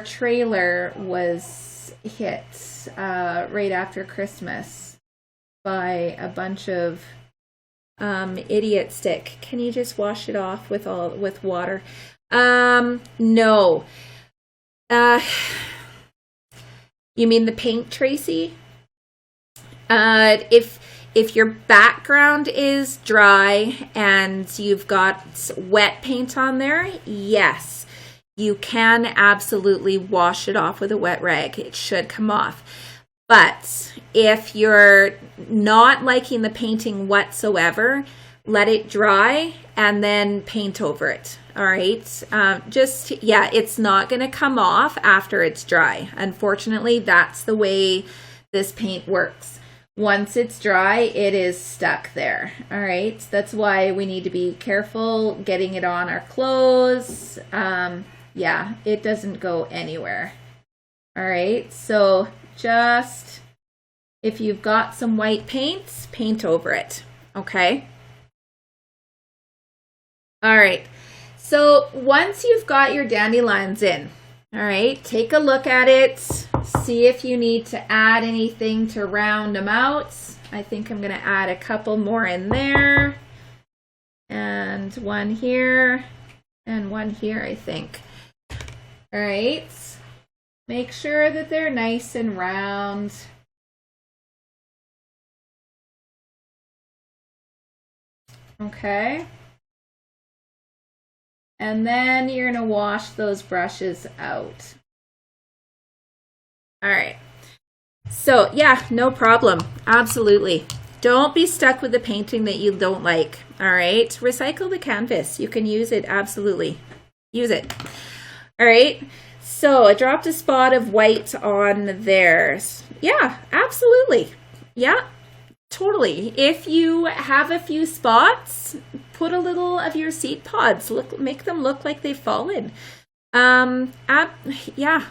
trailer was hit right after Christmas by a bunch of idiot stick. Can you just wash it off with water? No. You mean the paint, Tracy? If your background is dry and you've got wet paint on there, yes, you can absolutely wash it off with a wet rag. It should come off. But if you're not liking the painting whatsoever, let it dry and then paint over it. All right. It's not going to come off after it's dry. Unfortunately, that's the way this paint works. Once it's dry, it is stuck there. All right. That's why we need to be careful getting it on our clothes. It doesn't go anywhere. All right. So just if you've got some white paints, paint over it. Okay. All right. So once you've got your dandelions in, all right, take a look at it. See if you need to add anything to round them out. I think I'm going to add a couple more in there. And one here and one here, I think. All right. Make sure that they're nice and round. Okay. And then you're going to wash those brushes out. All right. So yeah, no problem. Absolutely. Don't be stuck with the painting that you don't like. All right. Recycle the canvas. You can use it. Absolutely. Use it. All right. So I dropped a spot of white on theirs. Yeah, absolutely. Yeah, totally. If you have a few spots, put a little of your seed pods. Make them look like they've fallen. Yeah.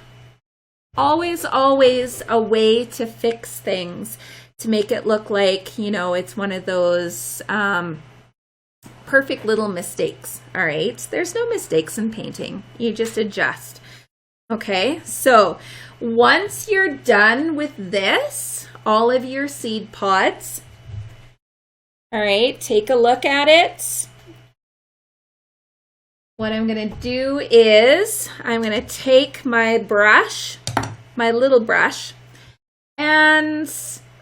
Always a way to fix things to make it look like, it's one of those perfect little mistakes. All right. There's no mistakes in painting. You just adjust. Okay. So once you're done with this, all of your seed pods, all right, take a look at it. What I'm going to do is I'm going to take my brush, my little brush, and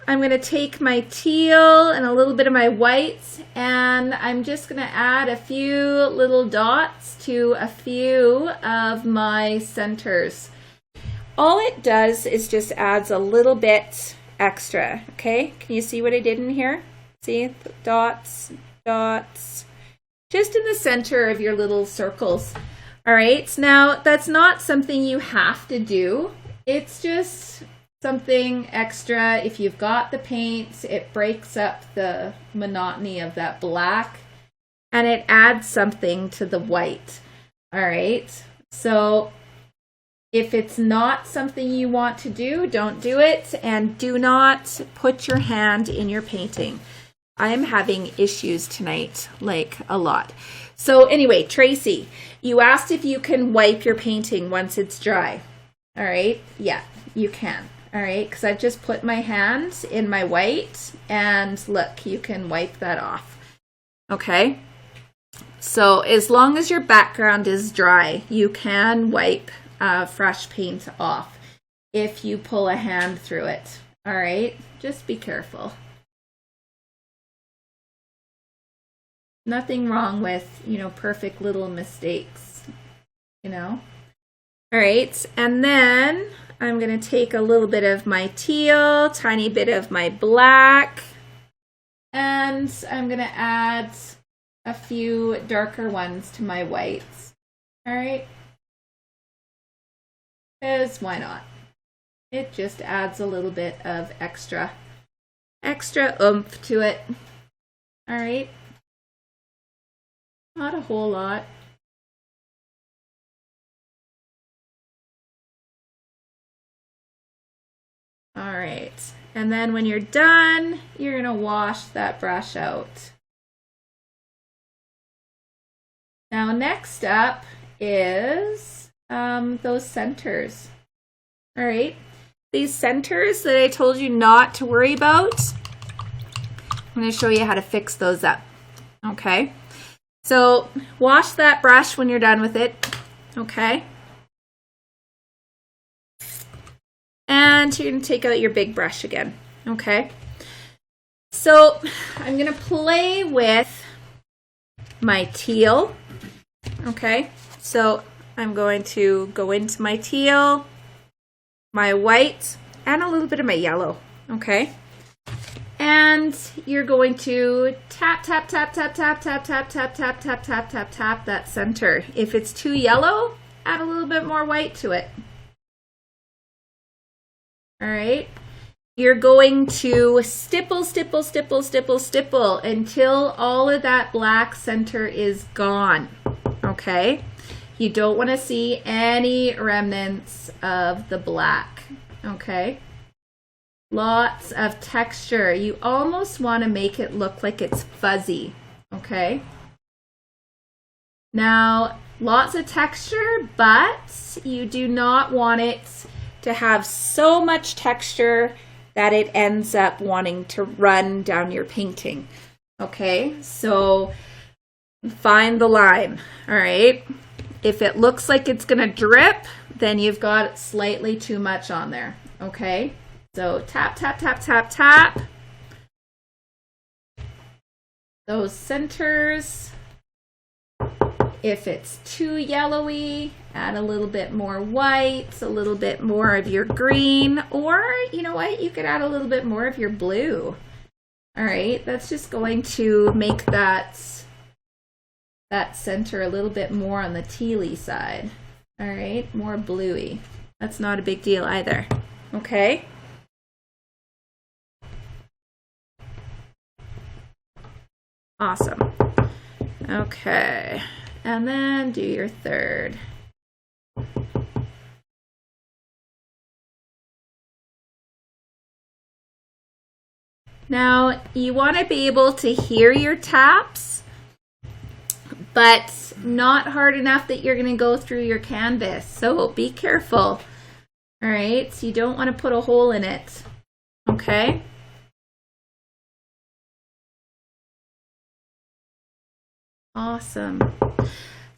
I'm going to take my teal and a little bit of my whites, and I'm just going to add a few little dots to a few of my centers. All it does is just adds a little bit extra, okay? Can you see what I did in here? See? Dots, dots. Just in the center of your little circles. All right, now that's not something you have to do. It's just something extra. If you've got the paint, it breaks up the monotony of that black and it adds something to the white. All right, so if it's not something you want to do, don't do it, and do not put your hand in your painting. I'm having issues tonight, like a lot. So anyway, Tracy, you asked if you can wipe your painting once it's dry. All right, yeah, you can. All right, because I've just put my hand in my white, and look, you can wipe that off. Okay, so as long as your background is dry, you can wipe fresh paint off if you pull a hand through it. All right, just be careful. Nothing wrong with, perfect little mistakes, All right, and then I'm going to take a little bit of my teal, tiny bit of my black, and I'm going to add a few darker ones to my whites. All right, because why not? It just adds a little bit of extra oomph to it. All right. Not a whole lot. All right, and then when you're done, you're gonna wash that brush out. Now next up is those centers. All right, these centers that I told you not to worry about, I'm gonna show you how to fix those up. Okay, so wash that brush when you're done with it. Okay. And you're going to take out your big brush again, okay? So I'm going to play with my teal, okay? So I'm going to go into my teal, my white, and a little bit of my yellow, okay? And you're going to tap, tap, tap, tap, tap, tap, tap, tap, tap, tap, tap, tap, tap that center. If it's too yellow, add a little bit more white to it. All right, you're going to stipple, stipple, stipple, stipple, stipple until all of that black center is gone, okay? You don't want to see any remnants of the black, okay? Lots of texture. You almost want to make it look like it's fuzzy, okay? Now, lots of texture, but you do not want it to have so much texture that it ends up wanting to run down your painting. Okay, so find the line. All right, if it looks like it's gonna drip, then you've got slightly too much on there. Okay, so tap, tap, tap, tap, tap those centers. If it's too yellowy, add a little bit more white, a little bit more of your green, or you know what, you could add a little bit more of your blue. All right, that's just going to make that center a little bit more on the tealy side. All right, more bluey. That's not a big deal either. Okay. Awesome. Okay. And then do your third. Now, you want to be able to hear your taps, but not hard enough that you're going to go through your canvas. So be careful. All right, so you don't want to put a hole in it. Okay. Awesome.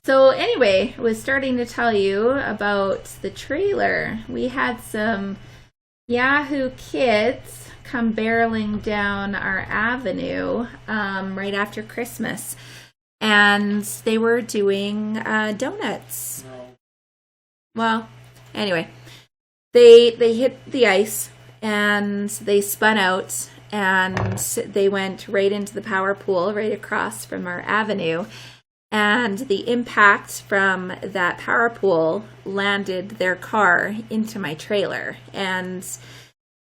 So anyway, I was starting to tell you about the trailer. We had some Yahoo kids come barreling down our avenue right after Christmas, and they were doing donuts. No. Well, anyway, they hit the ice and they spun out and they went right into the power pool right across from our avenue. And the impact from that power pool landed their car into my trailer. And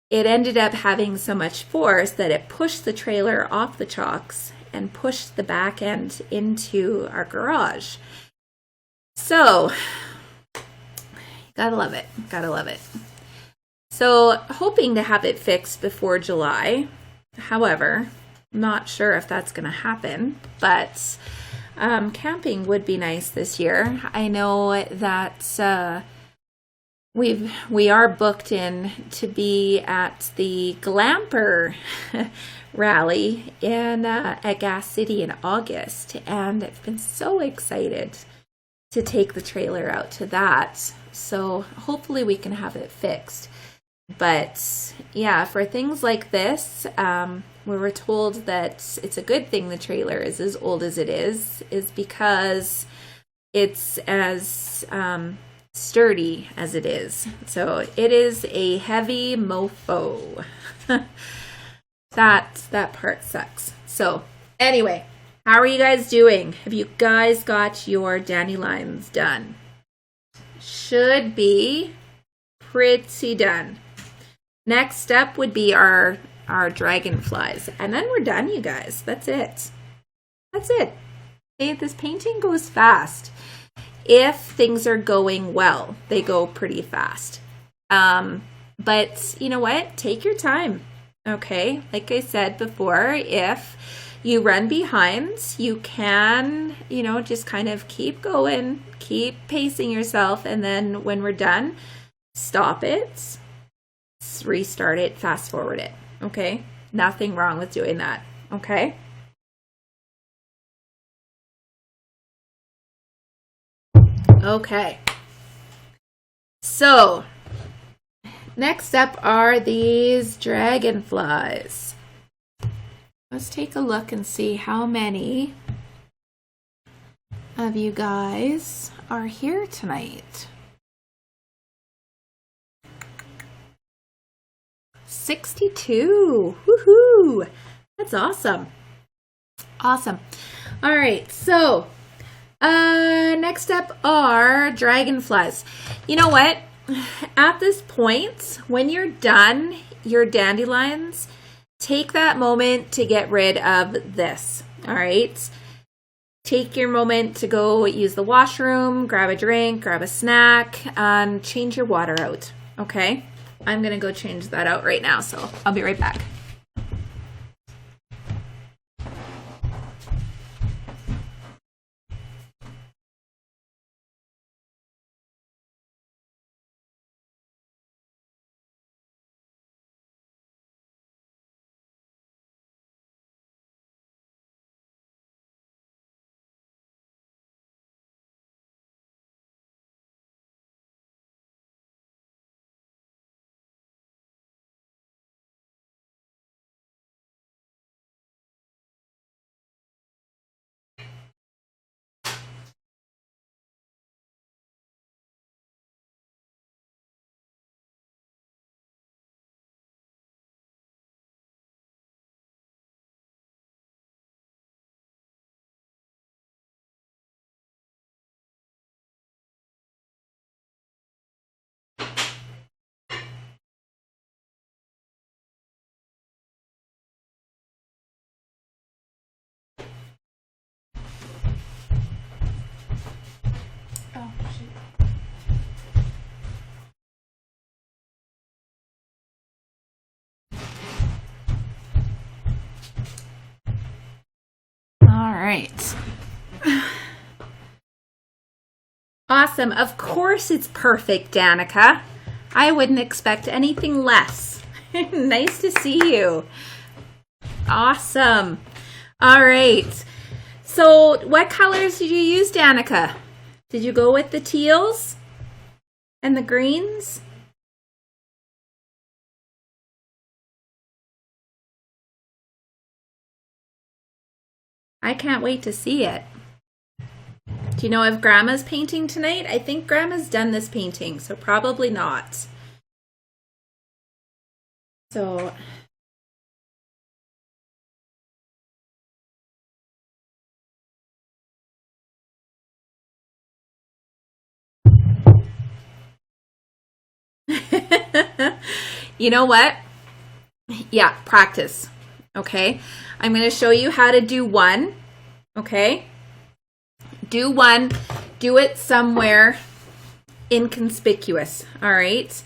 it ended up having so much force that it pushed the trailer off the chocks and pushed the back end into our garage. So, gotta love it. Gotta love it. So, hoping to have it fixed before July. However, not sure if that's going to happen, but camping would be nice this year. I know that we are booked in to be at the Glamper rally at Gas City in August, and I've been so excited to take the trailer out to that. So hopefully we can have it fixed. But yeah, for things like this, we were told that it's a good thing the trailer is as old as it is because it's as sturdy as it is. So it is a heavy mofo. That part sucks. So anyway, how are you guys doing? Have you guys got your dandelions done? Should be pretty done. Next step would be our dragonflies. And then we're done, you guys. That's it. That's it. Okay, this painting goes fast. If things are going well, they go pretty fast. But you know what? Take your time. Okay, like I said before, if you run behind, you can, just kind of keep going, keep pacing yourself, and then when we're done, stop it, restart it, fast forward it. Okay, nothing wrong with doing that. Okay. Okay. So, next up are these dragonflies. Let's take a look and see how many of you guys are here tonight. 62. Woohoo! That's awesome. Awesome. All right, so next up are dragonflies. You know what? At this point, when you're done your dandelions, take that moment to get rid of this. All right? Take your moment to go use the washroom, grab a drink, grab a snack, and change your water out. Okay? I'm going to go change that out right now, so I'll be right back. All right. Awesome. Of course it's perfect, Danica. I wouldn't expect anything less. Nice to see you. Awesome. All right. So what colors did you use, Danica? Did you go with the teals and the greens? I can't wait to see it. Do you know if Grandma's painting tonight? I think Grandma's done this painting, so probably not. So, you know what? Yeah, practice. Okay, I'm going to show you how to do one. Okay, do one, do it somewhere inconspicuous. All right,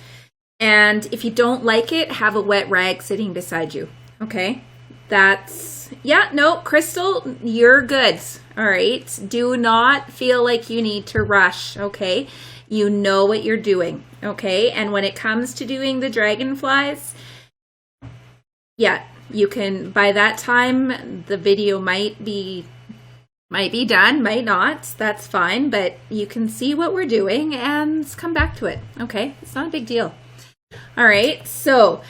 and if you don't like it, have a wet rag sitting beside you. Okay, that's, yeah, no, Crystal, you're good. All right, do not feel like you need to rush. Okay, you know what you're doing. Okay, and when it comes to doing the dragonflies, yeah, you can, by that time, the video might be done, might not. That's fine, but you can see what we're doing and come back to it. Okay, it's not a big deal. All right, so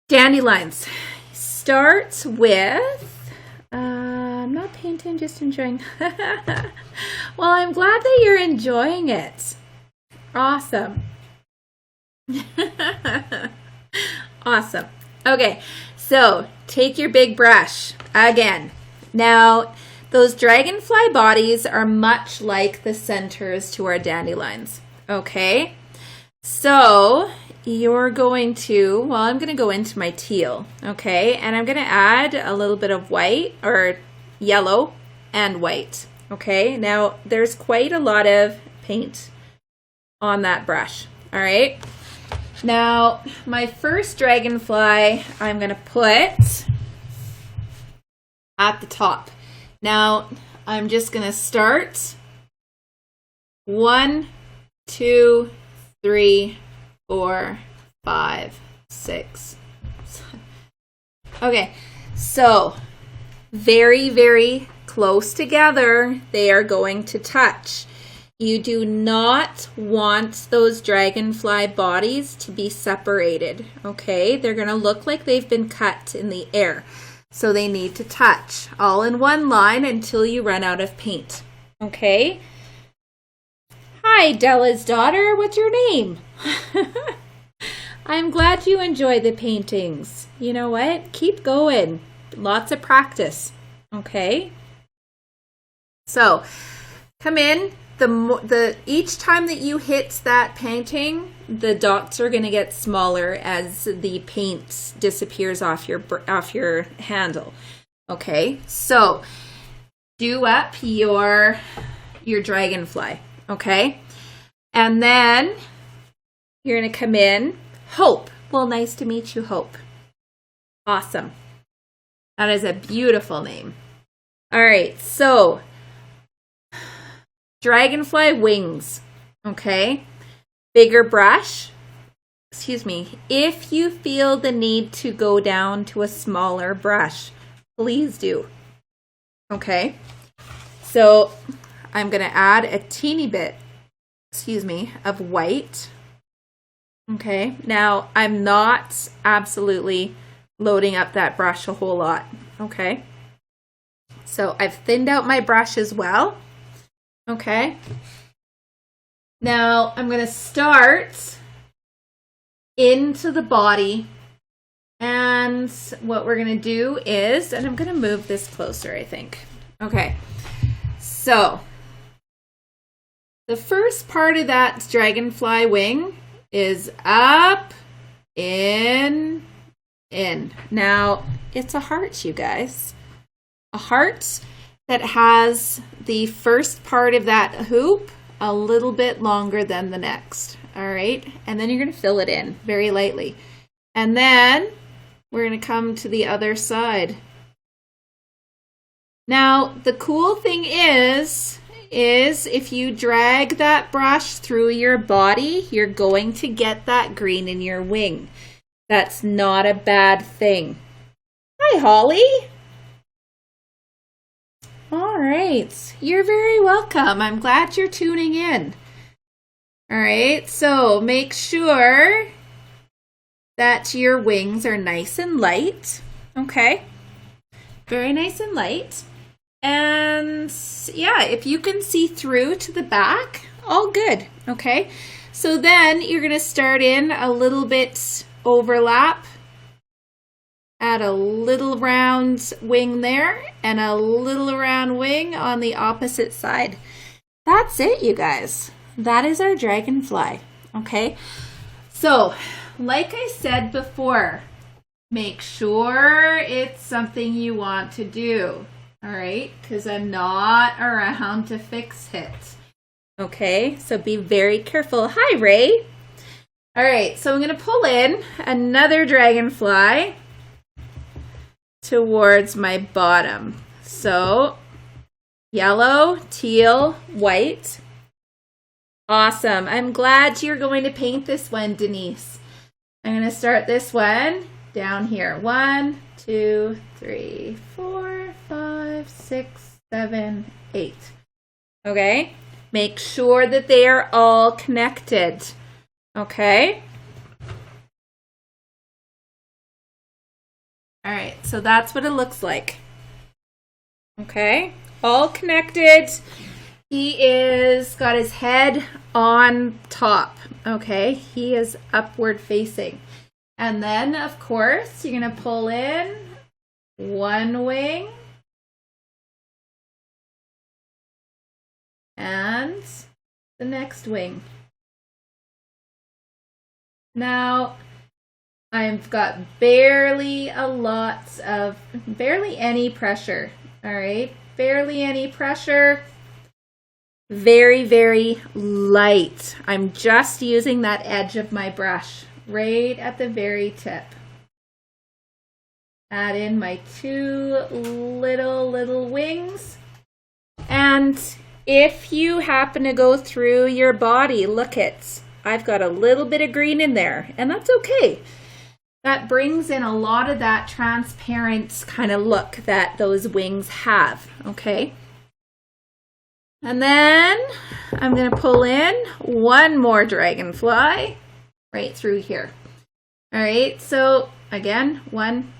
dandelions. Start with, I'm not painting, just enjoying. Well, I'm glad that you're enjoying it. Awesome. Awesome. Okay, so take your big brush again. Now, those dragonfly bodies are much like the centers to our dandelions. Okay, so you're going to, well, I'm going to go into my teal. Okay, and I'm going to add a little bit of white or yellow and white. Okay, now there's quite a lot of paint on that brush. All right, now my first dragonfly I'm gonna put at the top. Now I'm just gonna start 1, 2, 3, 4, 5, 6. Okay, so very, very close together, they are going to touch. You do not want those dragonfly bodies to be separated, okay? They're going to look like they've been cut in the air. So they need to touch all in one line until you run out of paint, okay? Hi, Della's daughter. What's your name? I'm glad you enjoy the paintings. You know what? Keep going. Lots of practice, okay? So come in. Each time that you hit that painting, the dots are going to get smaller as the paint disappears off your handle. Okay, so do up your dragonfly. Okay, and then you're going to come in. Hope. Well, nice to meet you, Hope. Awesome. That is a beautiful name. All right, so dragonfly wings, okay? Bigger brush. Excuse me. If you feel the need to go down to a smaller brush, please do. Okay? So I'm going to add a teeny bit, of white. Okay? Now, I'm not absolutely loading up that brush a whole lot. Okay? So I've thinned out my brush as well. Okay. Now I'm going to start into the body, and what we're going to do is, and I'm going to move this closer, I think. Okay. So the first part of that dragonfly wing is up, in. Now it's a heart, you guys. A heart that has the first part of that hoop a little bit longer than the next. All right. And then you're going to fill it in very lightly. And then we're going to come to the other side. Now, the cool thing is if you drag that brush through your body, you're going to get that green in your wing. That's not a bad thing. Hi, Holly. All right, you're very welcome. I'm glad you're tuning in. All right, so make sure that your wings are nice and light. Okay, very nice and light. And yeah, if you can see through to the back, all good. Okay, so then you're going to start in a little bit overlap. Add a little round wing there and a little round wing on the opposite side. That's it, you guys. That is our dragonfly. Okay. So, like I said before, make sure it's something you want to do. All right. Because I'm not around to fix it. Okay. So be very careful. Hi, Ray. All right. So I'm going to pull in another dragonfly towards my bottom. So yellow, teal, white. Awesome. I'm glad you're going to paint this one, Denise. I'm going to start this one down here. 1, 2, 3, 4, 5, 6, 7, 8. Okay. Make sure that they are all connected. Okay. All right, so that's what it looks like. Okay, all connected. He is got his head on top. Okay, he is upward facing. And then, of course, you're going to pull in one wing and the next wing. Now, I've got barely any pressure. All right, barely any pressure. Very, very light. I'm just using that edge of my brush right at the very tip. Add in my two little wings. And if you happen to go through your body, look it, I've got a little bit of green in there, and that's okay. That brings in a lot of that transparent kind of look that those wings have, okay? And then I'm going to pull in one more dragonfly right through here. All right, so again, I'm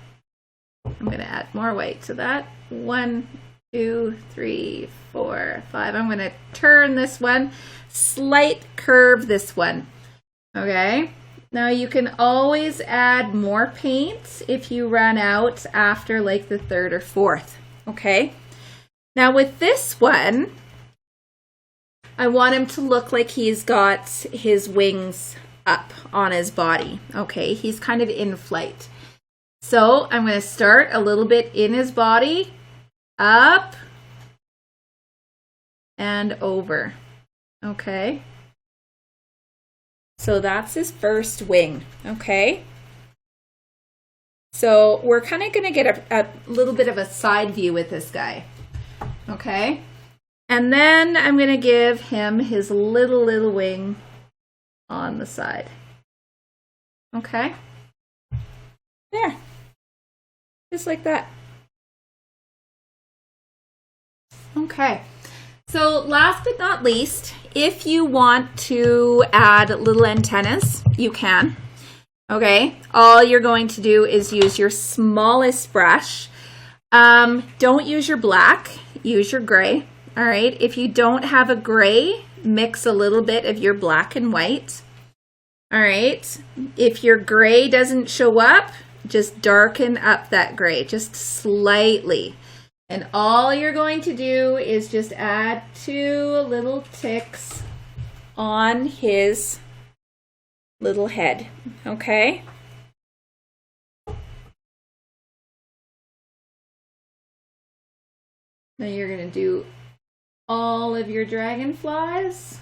going to add more white to that. 1, 2, 3, 4, 5. I'm going to turn this one, slight curve this one. Okay, now you can always add more paint if you run out after like the third or fourth. Okay, now with this one, I want him to look like he's got his wings up on his body. Okay, he's kind of in flight. So I'm going to start a little bit in his body, up and over. Okay, so that's his first wing. Okay, so we're kind of going to get a little bit of a side view with this guy. Okay. And then I'm going to give him his little wing on the side. Okay. There. Just like that. Okay. So last but not least, if you want to add little antennas, you can. Okay. All you're going to do is use your smallest brush. Don't use your black. Use your gray. All right, if you don't have a gray, mix a little bit of your black and white. All right, if your gray doesn't show up, just darken up that gray, just slightly. And all you're going to do is just add 2 little ticks on his little head, okay? Now you're going to do all of your dragonflies.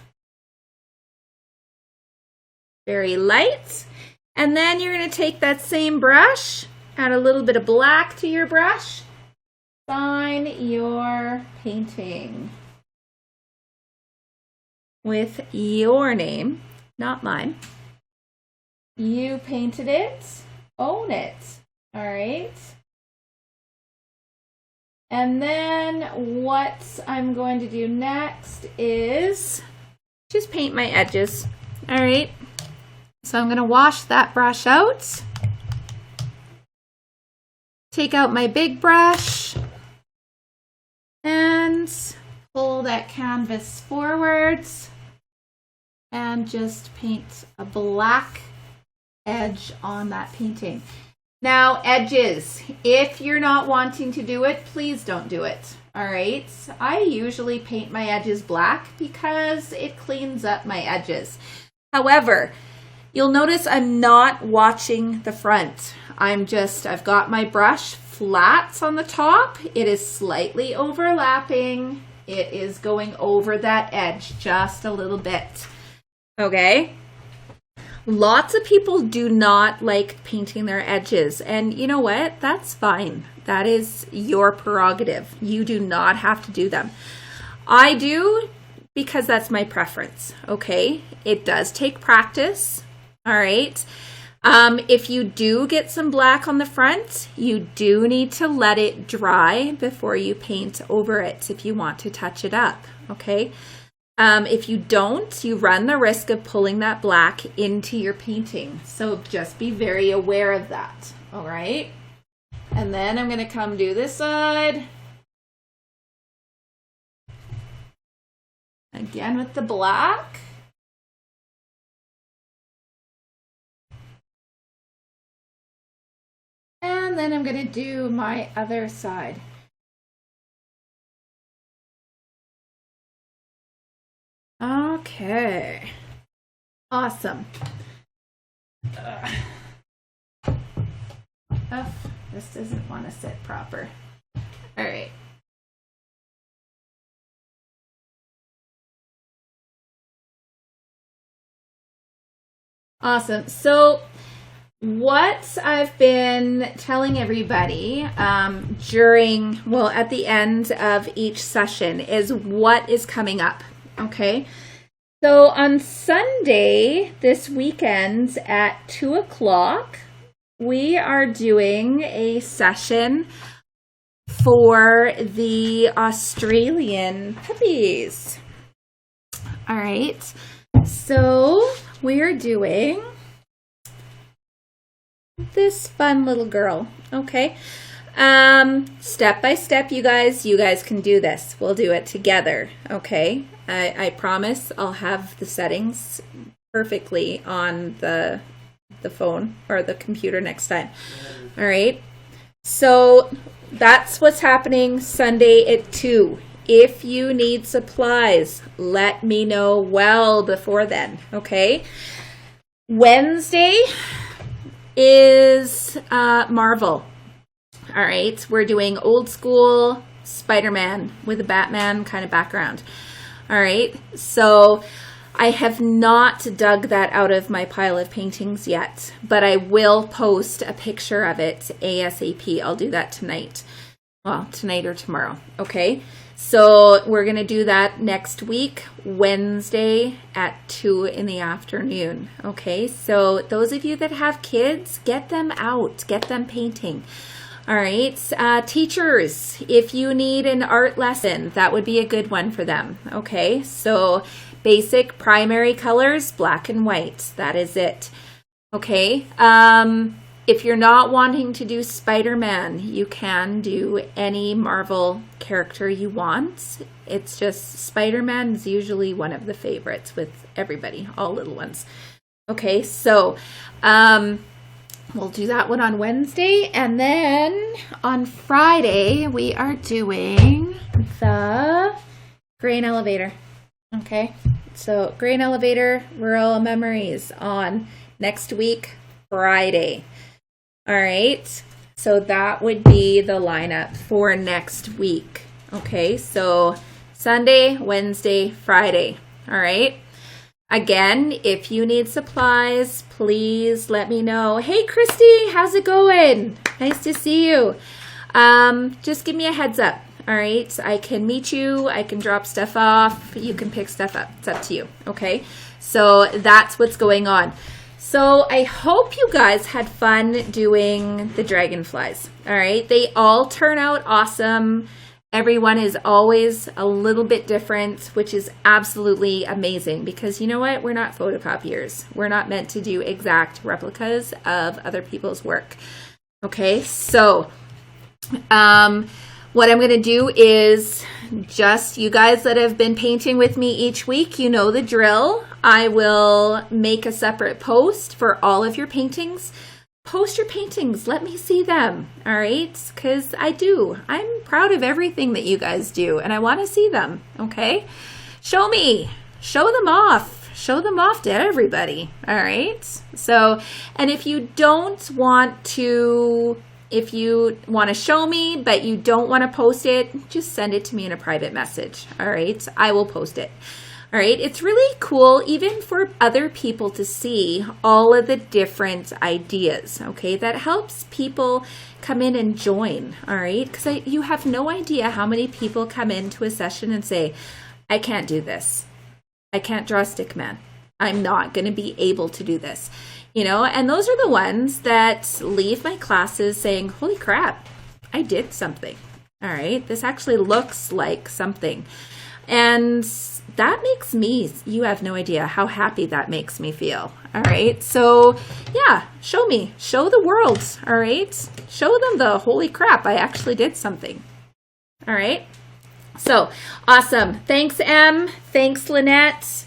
Very light. And then you're going to take that same brush, add a little bit of black to your brush, sign your painting with your name, not mine. You painted it, own it. All right. And then what I'm going to do next is just paint my edges. All right. So I'm going to wash that brush out. Take out my big brush and pull that canvas forwards and just paint a black edge on that painting. Now, edges, if you're not wanting to do it, please don't do it. All right. I usually paint my edges black because it cleans up my edges. However, you'll notice I'm not watching the front. I've got my brush flat on the top. It is slightly overlapping. It is going over that edge just a little bit. Okay. Lots of people do not like painting their edges, and you know what? That's fine. That is your prerogative. You do not have to do them. I do because that's my preference, okay? It does take practice, all right? If you do get some black on the front, you do need to let it dry before you paint over it if you want to touch it up, okay? If you don't, you run the risk of pulling that black into your painting. So just be very aware of that. All right. And then I'm going to come do this side. Again with the black. And then I'm going to do my other side. Okay, awesome. This doesn't want to sit proper. All right. Awesome. So what I've been telling everybody at the end of each session is what is coming up, okay? So on Sunday, this weekend at 2 o'clock, we are doing a session for the Australian puppies. All right, so we are doing this fun little girl, okay? Step by step, you guys can do this. We'll do it together, okay? I promise I'll have the settings perfectly on the phone or the computer next time. All right, so that's what's happening Sunday at 2. If you need supplies, let me know well before then, okay? Wednesday is Marvel. All right, we're doing old school Spider-Man with a Batman kind of background. All right, so I have not dug that out of my pile of paintings yet, but I will post a picture of it ASAP. I'll do that tonight. Well, tonight or tomorrow, okay? So we're going to do that next week, Wednesday at 2 in the afternoon, okay? So those of you that have kids, get them out, get them painting. All right, teachers, if you need an art lesson, that would be a good one for them, okay? So basic primary colors, black and white, that is it, okay? If you're not wanting to do Spider-Man, you can do any Marvel character you want. It's just Spider-Man is usually one of the favorites with everybody, all little ones. Okay, so we'll do that one on Wednesday. And then on Friday, we are doing the grain elevator. Okay, so grain elevator, rural memories on next week, Friday. All right, so that would be the lineup for next week. Okay, so Sunday, Wednesday, Friday. All right. Again, if you need supplies, please let me know. Hey, Christy, how's it going? Nice to see you. Just give me a heads up. All right, I can meet you. I can drop stuff off. You can pick stuff up. It's up to you. Okay, so that's what's going on. So I hope you guys had fun doing the dragonflies. All right, they all turn out awesome. Everyone is always a little bit different, which is absolutely amazing because you know what? We're not photocopiers. We're not meant to do exact replicas of other people's work. Okay, so what I'm going to do is just you guys that have been painting with me each week, you know the drill. I will make a separate post for all of your paintings. Post your paintings. Let me see them. All right? Because I'm proud of everything that you guys do and I want to see them. Okay? Show me. Show them off. Show them off to everybody. All right? So, and if you want to show me, but you don't want to post it, just send it to me in a private message. All right? I will post it. All right, it's really cool even for other people to see all of the different ideas, okay? That helps people come in and join, all right? Because you have no idea how many people come into a session and say, I can't do this. I can't draw a stick man. I'm not going to be able to do this, you know? And those are the ones that leave my classes saying, holy crap, I did something, all right? This actually looks like something. And that makes you have no idea how happy that makes me feel. All right. So yeah, show me, show the world. All right. Show them the holy crap, I actually did something. All right. So awesome. Thanks, Em. Thanks, Lynette.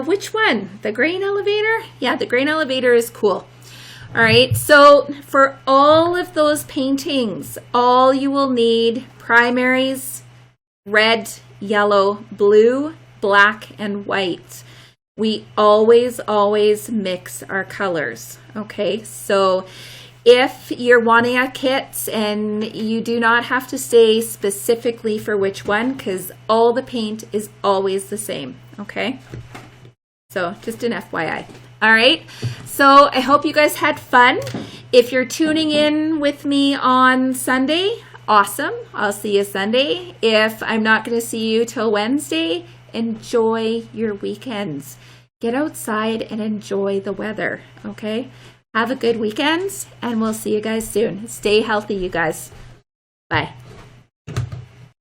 Which one? The grain elevator? Yeah, the grain elevator is cool. All right. So for all of those paintings, all you will need primaries, red, yellow, blue, black, and white. We always mix our colors, okay? So if you're wanting a kit and you do not have to say specifically for which one because all the paint is always the same, okay? So just an FYI. All right. So I hope you guys had fun. If you're tuning in with me on Sunday, awesome. I'll see you Sunday. If I'm not going to see you till Wednesday, enjoy your weekends. Get outside and enjoy the weather, okay? Have a good weekend, and we'll see you guys soon. Stay healthy, you guys. Bye.